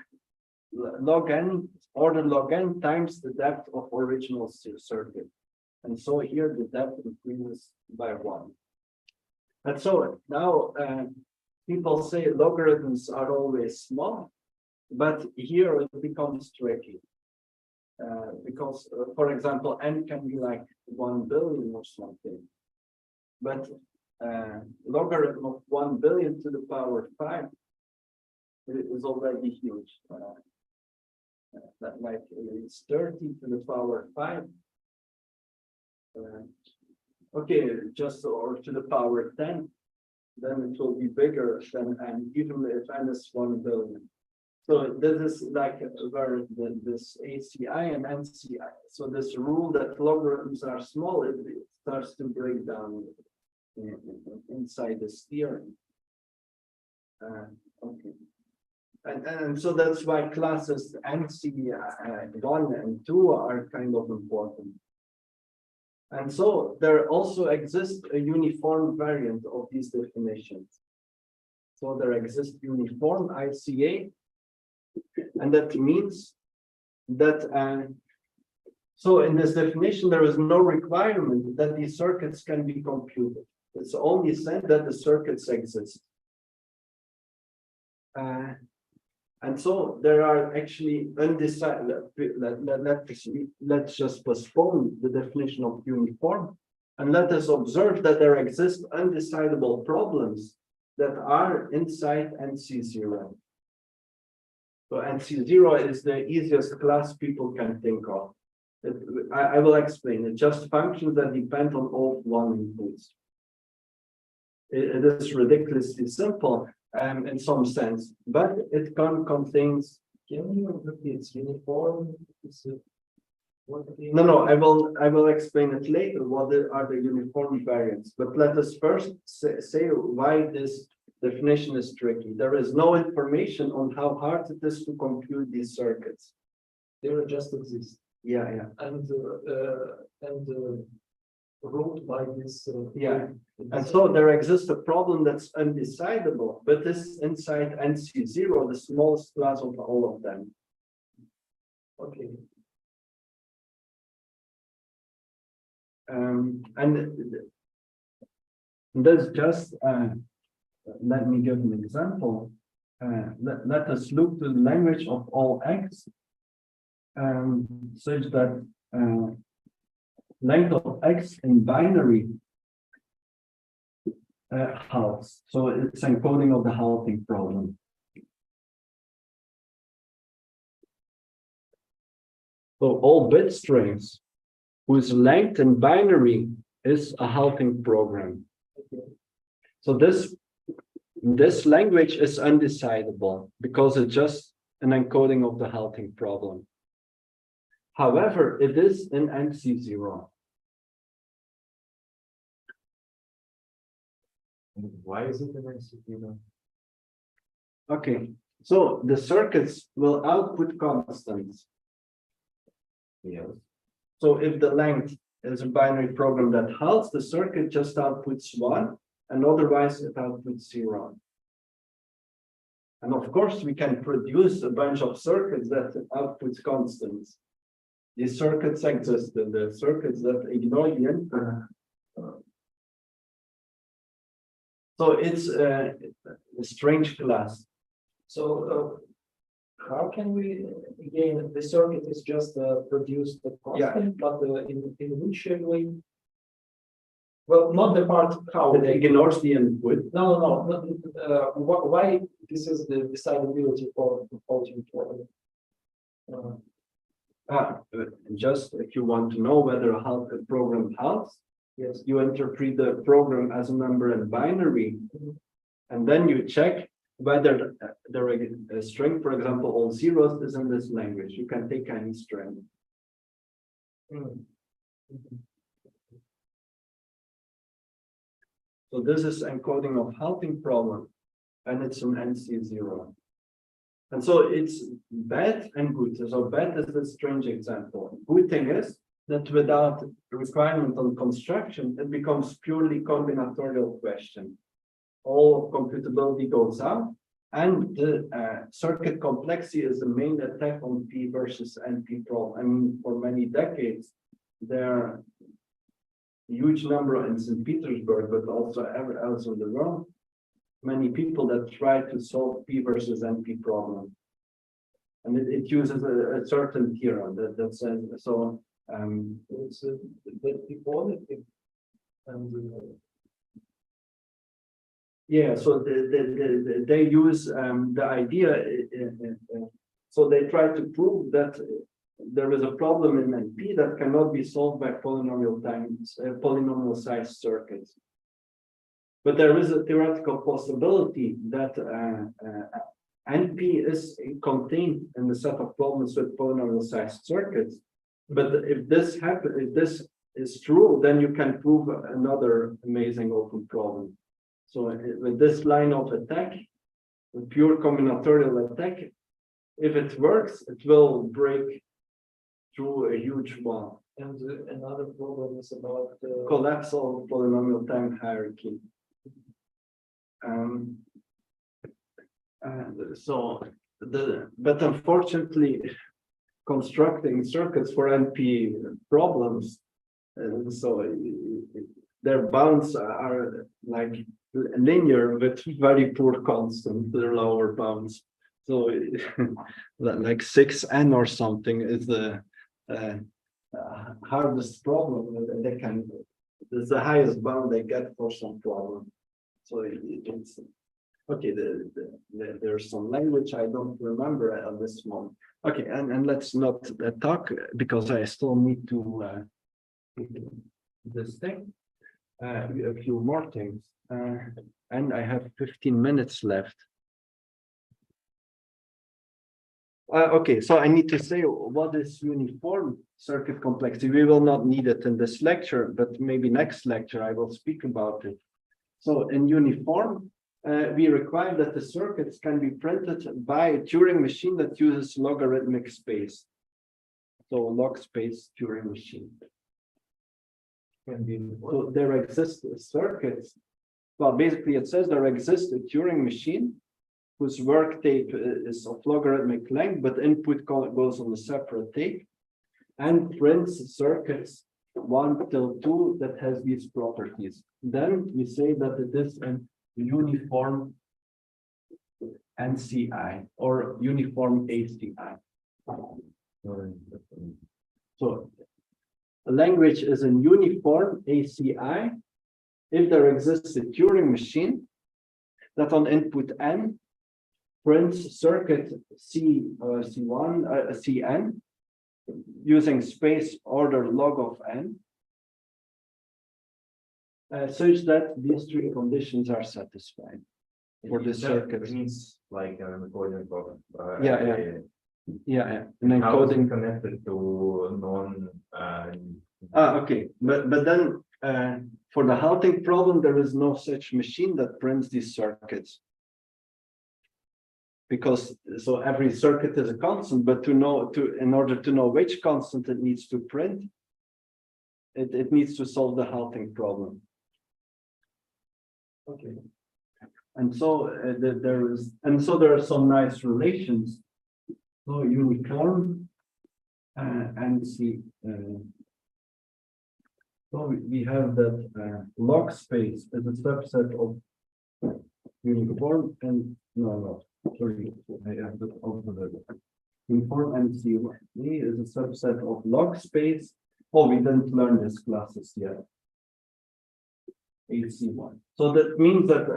n, order log n times the depth of original circuit. And so here the depth increases by 1. And so now people say logarithms are always small, but here it becomes tricky. Because, for example, n can be like 1 billion or something. But logarithm of 1 billion to the power 5 is already huge. That like it's 30 to the power 5. Okay, just or to the power 10, then it will be bigger than n, even if n is 1 billion. So this is like where this ACI and NCI. So this rule that logarithms are small, it starts to break down inside this theorem. Okay. And so that's why classes NC1 and 2 are kind of important. And so there also exists a uniform variant of these definitions. So there exists uniform ICA, and that means that so in this definition there is no requirement that these circuits can be computed. It's only said that the circuits exist. And so there are actually undecided. Let's just postpone the definition of uniform and let us observe that there exist undecidable problems that are inside NC0. So NC0 is the easiest class people can think of. I will explain. It's just functions that depend on all one inputs. It is ridiculously simple in some sense, but it contains. Can you repeat uniform? No, I will explain it later. What are the uniform variants? But let us first say why this definition is tricky. There is no information on how hard it is to compute these circuits. They just exist. Yeah. And ruled by this. Yeah. And so there exists a problem that's undecidable, but this inside NC0, the smallest class of all of them. Okay. And that's just let me give an example. Let us look to the language of all x, such that length of x in binary halves. So it's encoding of the halving problem. So all bit strings whose length in binary is a halving program. So this language is undecidable because it's just an encoding of the halving problem. However, it is in NC0. Why is it in NC0? Okay, so the circuits will output constants. Yes. So if the length is a binary program that halves, the circuit just outputs 1, and otherwise it outputs 0. And of course, we can produce a bunch of circuits that outputs constants. These circuits exist, the circuits that ignore the input. So it's a strange class. So how can we, again, the circuit is just produce the constant, but in which way? Well, not the part how It ignores the input. No. Why this is the decidability for the faulting problem? Just if you want to know whether a program halves, Yes. you interpret the program as a number in binary, and then you check whether a string, for example, all zeros is in this language. You can take any string. So this is encoding of halving problem, and it's an NC0. And so it's bad and good. So bad is a strange example. Good thing is that without requirement on construction, it becomes purely combinatorial question. All computability goes out, and the circuit complexity is the main attack on P versus NP problem. I mean, for many decades, there are a huge number in St. Petersburg, but also everywhere else in the world, many people that try to solve P versus NP problem. And it uses a certain theorem that says, so it's the equality. And yeah, so they use the idea, so they try to prove that there is a problem in NP that cannot be solved by polynomial size circuits. But there is a theoretical possibility that NP is contained in the set of problems with polynomial sized circuits. But if this happens, if this is true, then you can prove another amazing open problem. So with this line of attack, a pure combinatorial attack, if it works, it will break through a huge wall. And another problem is about the Collapse of polynomial time hierarchy. But unfortunately, constructing circuits for NP problems, their bounds are like linear with very poor constant, the lower bounds. So like 6n or something is the hardest problem they can. It's the highest bound they get for some problem. So it's okay. There's some language I don't remember at this moment. Okay, and let's not talk because I still need to this thing. A few more things, and I have 15 minutes left. Okay, so I need to say what is uniform circuit complexity. We will not need it in this lecture, but maybe next lecture I will speak about it. So in uniform, we require that the circuits can be printed by a Turing machine that uses logarithmic space. So log space Turing machine. So there exist circuits. Well, basically it says there exists a Turing machine whose work tape is of logarithmic length, but input goes on a separate tape and prints circuits 1 till 2 that has these properties. Then we say that it is a uniform NCI or uniform ACI. So a language is a uniform ACI if there exists a Turing machine that on input n prints circuit Cn using space order log of n, such that these three conditions are satisfied for the circuit. Means like an encoding problem. Yeah, an How is it encoding. connected to non? Okay, but then for the halting problem, there is no such machine that prints these circuits. Because so every circuit is a constant, but in order to know which constant it needs to print, it needs to solve the halting problem. Okay, and so there are some nice relations. So uniform and see. So we have that log space as a subset of uniform and sorry, I have that over there. Uniform and C is a subset of log space. Oh, we didn't learn these classes yet. AC1. So that means that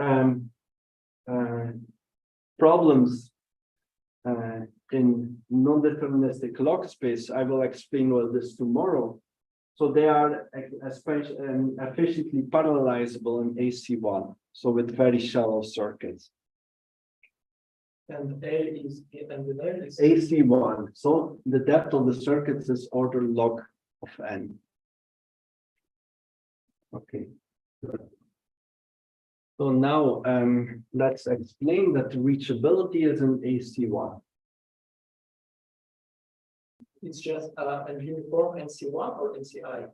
problems in non-deterministic log space, I will explain all this tomorrow. So they are especially efficiently parallelizable in AC1, so with very shallow circuits. and A is and the L is AC1, so the depth of the circuits is order log of n. Okay. So now let's explain that reachability is in AC1. it's just a uniform NC1 or NCI?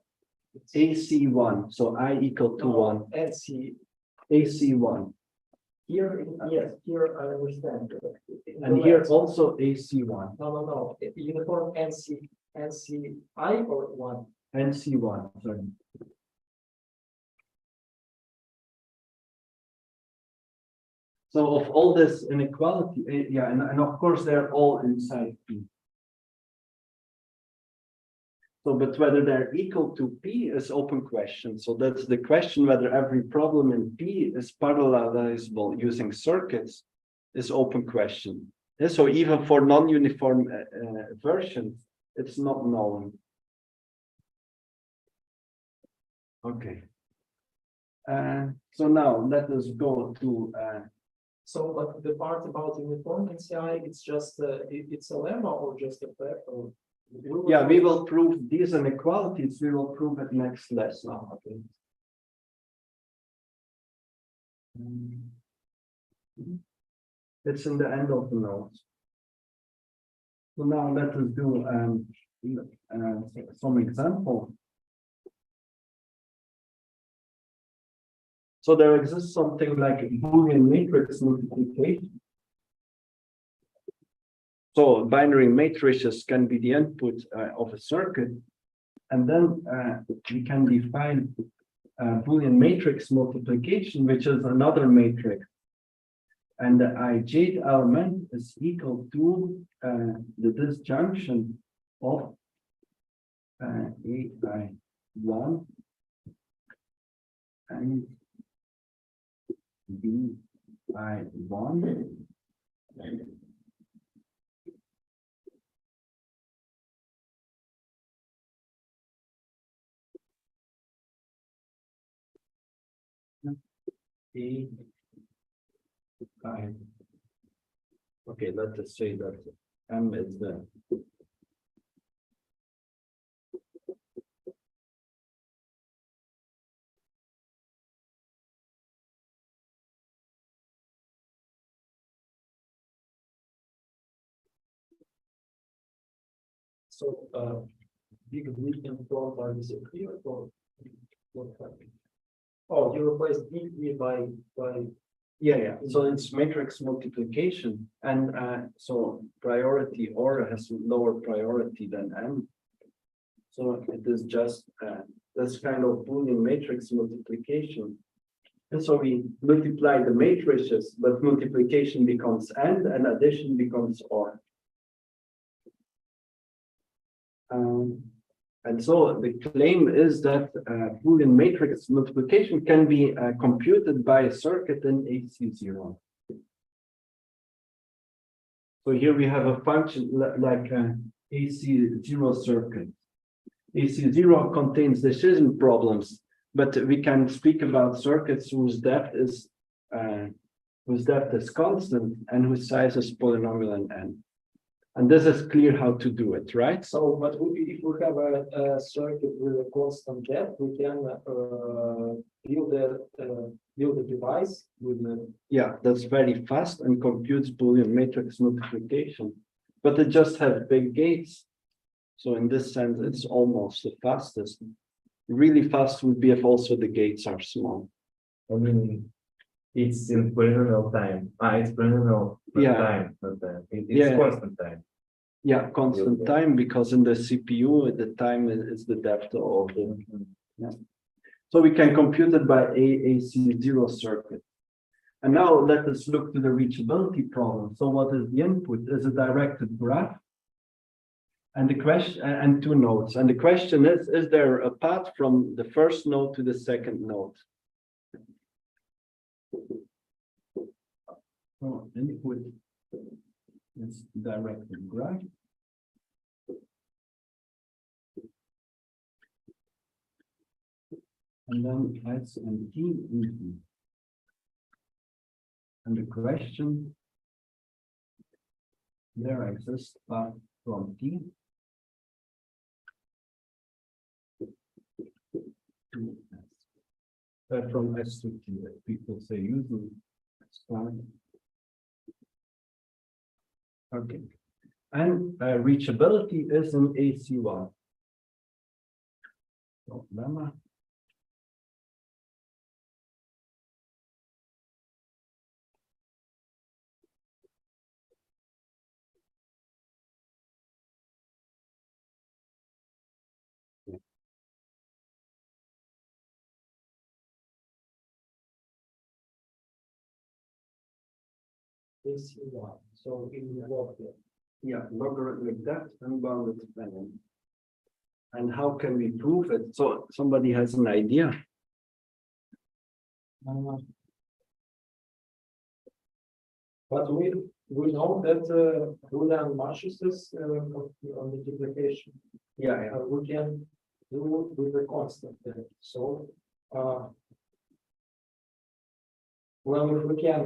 AC1, so I equal to 1. NC. AC1. Here, yes, here I understand. And here also AC1. No. Uniform NCI or 1? NC1, sorry. So of all this inequality, yeah, and of course they're all inside P. So, but whether they're equal to P is open question. So that's the question whether every problem in P is parallelizable using circuits is open question. Yeah, so even for non-uniform versions, it's not known. Okay. So now let us go to So, but the part about uniform NCI, it's just it's a lemma or just a fact or. yeah, we will prove these inequalities. We will prove it next lesson. Okay. It's in the end of the notes. So now let us do some example. So there exists something like Boolean matrix multiplication. So binary matrices can be the input of a circuit, and then we can define Boolean matrix multiplication, which is another matrix, and the ij element is equal to the disjunction of ai1 and bi1. Okay, let us say that M is the So big V and front are disappear or what happened? Oh, you replace big V by yeah. So it's matrix multiplication, and so priority or has lower priority than M. So it is just this kind of Boolean matrix multiplication. And so we multiply the matrices, but multiplication becomes and addition becomes OR. And so the claim is that Boolean matrix multiplication can be computed by a circuit in AC0. So here we have a function like AC0 circuit. AC0 contains decision problems, but we can speak about circuits whose depth is constant and whose size is polynomial in n. And this is clear how to do it, right? So, but if we have a circuit with a constant depth, we can build a device with the. Yeah, that's very fast and computes Boolean matrix multiplication, but it just has big gates. So in this sense, it's almost the fastest. Really fast would be if also the gates are small. I mean, it's in polynomial time. It's polynomial time, not time. It's constant time. Yeah, constant time, because in the CPU, the time is the depth of the. Yeah. So we can compute it by AC0 circuit. And now let us look to the reachability problem. So what is the input? Is a directed graph. And the question, and two nodes. And the question is there a path from the first node to the second node? So input is directed graph. And then S and T input. And the question, there exists path from T to S. From S to T, people say usually it's fine. Okay. And reachability is in AC1. So, lemma. AC1. So in the log there. Yeah, logarithmic depth, unbounded spanning. And how can we prove it? So somebody has an idea. But we know that Boolean matrices on multiplication. Yeah, We can do with a constant there. So well, if we can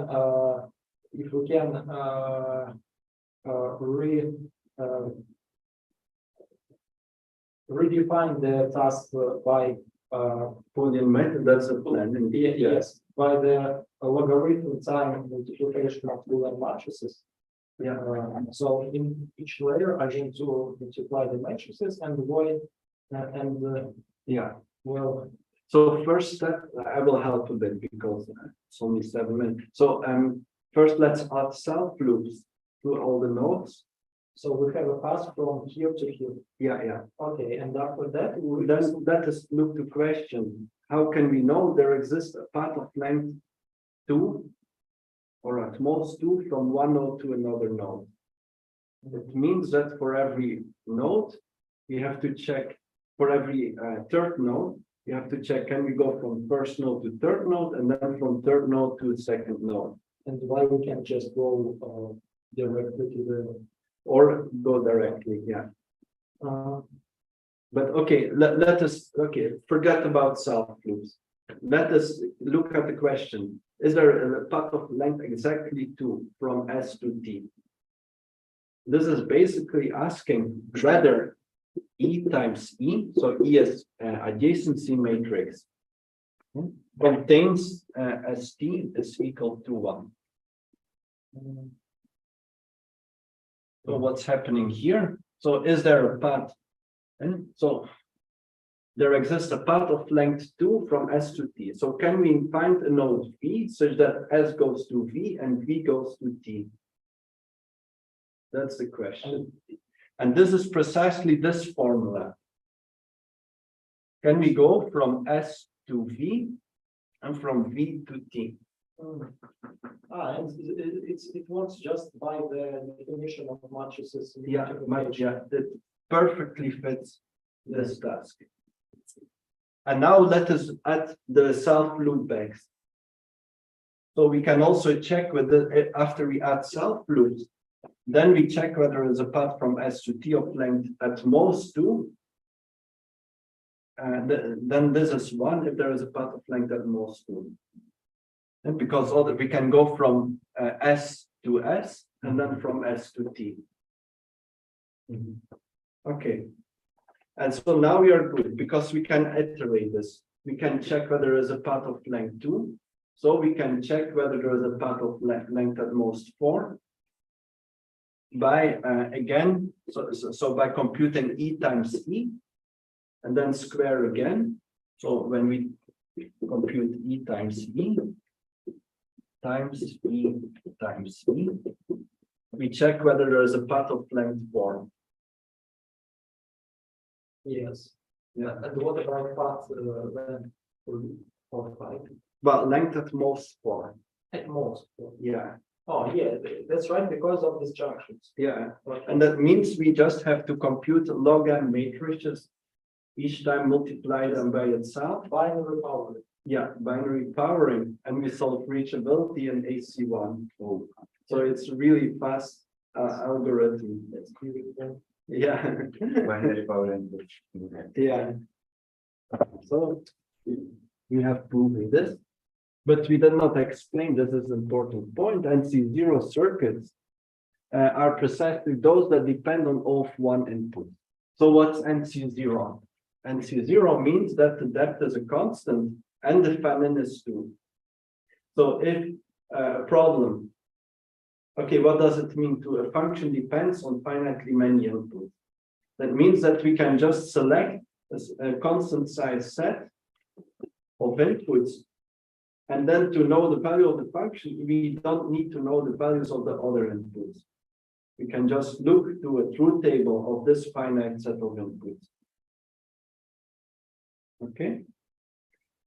redefine the task by Boolean method, that's a plan. yes, by the logarithm time multiplication of Boolean matrices. Yeah. So in each layer, I need to multiply the matrices and void Yeah. well, So first step, I will help a bit because it's only 7 minutes. So first let's add self loops to all the nodes. so we have a path from here to here. Yeah. Okay, and after that, we Then that is look to question. How can we know there exists a path of length 2 or at most 2 from one node to another node? It means that for every node, we have to check for every third node, you have to check, can we go from first node to third node and then from third node to second node? and why we can just go directly to the Or go directly, yeah. But okay, let us, okay, forget about self loops. Let us look at the question. Is there a path of length exactly 2 from S to T? This is basically asking whether E times E, so E is adjacency matrix, contains ST is equal to 1. So what's happening here? So is there a path? And so there exists a path of length 2 from S to T. So can we find a node V such that S goes to V and V goes to T? That's the question. And this is precisely this formula. Can we go from S to V and from V to T? and it works just by the definition of matrices. Yeah, that perfectly fits this task. And now let us add the self loop backs. So we can also check with the after we add self loops, then we check whether there is a path from S to T of length at most 2. And then this is 1 if there is a path of length at most 2. And because we can go from S to S and then from S to T. Okay. And so now we are good because we can iterate this. We can check whether there is a path of length 2. So we can check whether there is a path of length at most 4. By again, so by computing E times E and then square again. So when we compute E times E times E times E, we check whether there is a path of length 4. Yes. Yeah. And what about path length 4, 5? But length at most 4. At most. Yeah. Oh, yeah, that's right, because of disjunctions. Yeah. And that means we just have to compute log n matrices, each time multiply them by itself. Binary powering. Yeah, binary powering, and we solve reachability in AC1. So it's really fast algorithm. That's really good. Yeah. Binary powering. Yeah. So we have proven this, but we did not explain this is an important point. NC0 circuits are precisely those that depend on OF1 input. So what's NC0? NC0 means that the depth is a constant and the fan-in is 2. So if a problem Okay, what does it mean to a function depends on finitely many inputs? That means that we can just select a constant size set of inputs. And then to know the value of the function, we don't need to know the values of the other inputs. We can just look to a truth table of this finite set of inputs. Okay.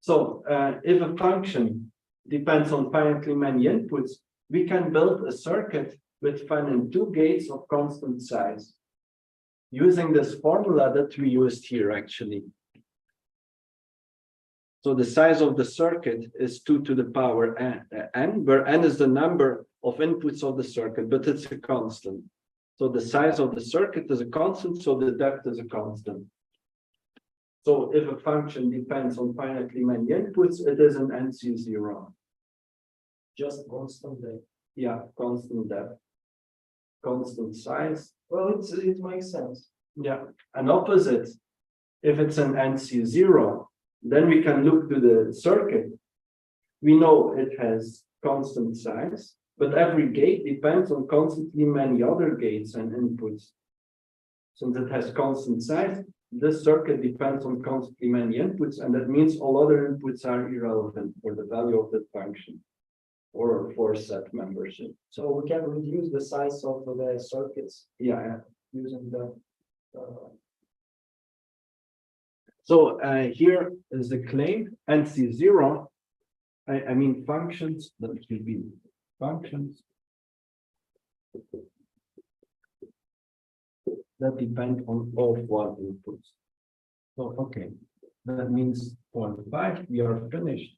So if a function depends on finitely many inputs, we can build a circuit with finite 2 gates of constant size using this formula that we used here actually. So the size of the circuit is 2 to the power n, where n is the number of inputs of the circuit, but it's a constant. So the size of the circuit is a constant, so the depth is a constant. So if a function depends on finitely many inputs, it is an NC0. Just constant depth. Yeah, constant depth, constant size. Well, it makes sense. Yeah, and opposite, if it's an NC0, then we can look to the circuit. We know it has constant size, but every gate depends on constantly many other gates and inputs. Since it has constant size, this circuit depends on constantly many inputs, and that means all other inputs are irrelevant for the value of the function or for set membership. So we can reduce the size of the circuits. Yeah. Using the. So here is the claim NC0. I mean functions that should be functions that depend on all 4 inputs. So okay, that means 0.5. We are finished.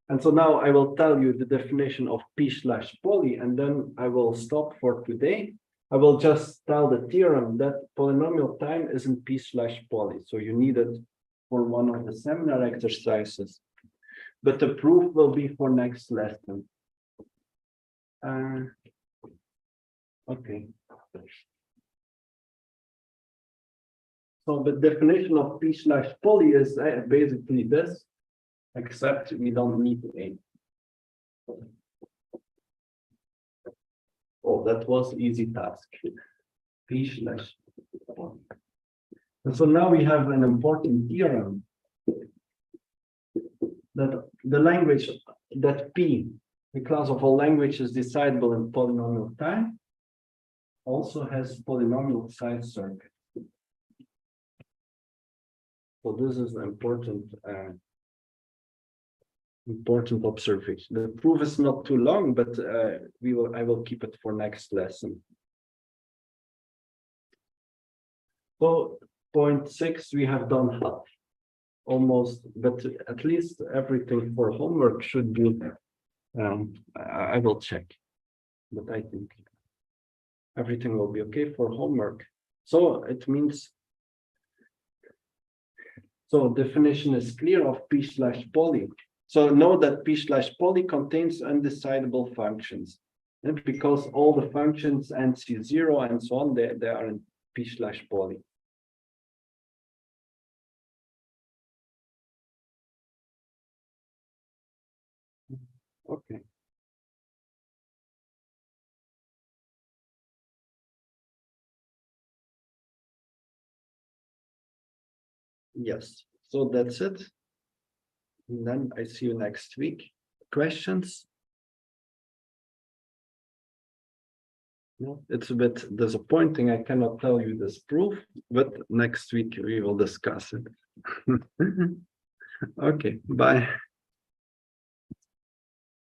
And so now I will tell you the definition of P/poly, and then I will stop for today. I will just tell the theorem that polynomial time isn't P/poly, so you need it for one of the seminar exercises. But the proof will be for next lesson. Okay. So the definition of P/poly is basically this, except we don't need A. Oh, that was easy task. P/poly. And so now we have an important theorem that the language that P, the class of all languages decidable in polynomial time, also has polynomial size circuit. So this is an important observation. The proof is not too long, but I will keep it for next lesson. So 0.6 we have done half, almost, but at least everything for homework should be. I will check, but I think everything will be okay for homework. So it means. So definition is clear of P/poly. So know that P/poly contains undecidable functions. And because all the functions NC0 and so on, they are in P/poly. Okay. Yes, so that's it. And then I see you next week. Questions? No, it's a bit disappointing. I cannot tell you this proof, but next week we will discuss it. Okay, bye.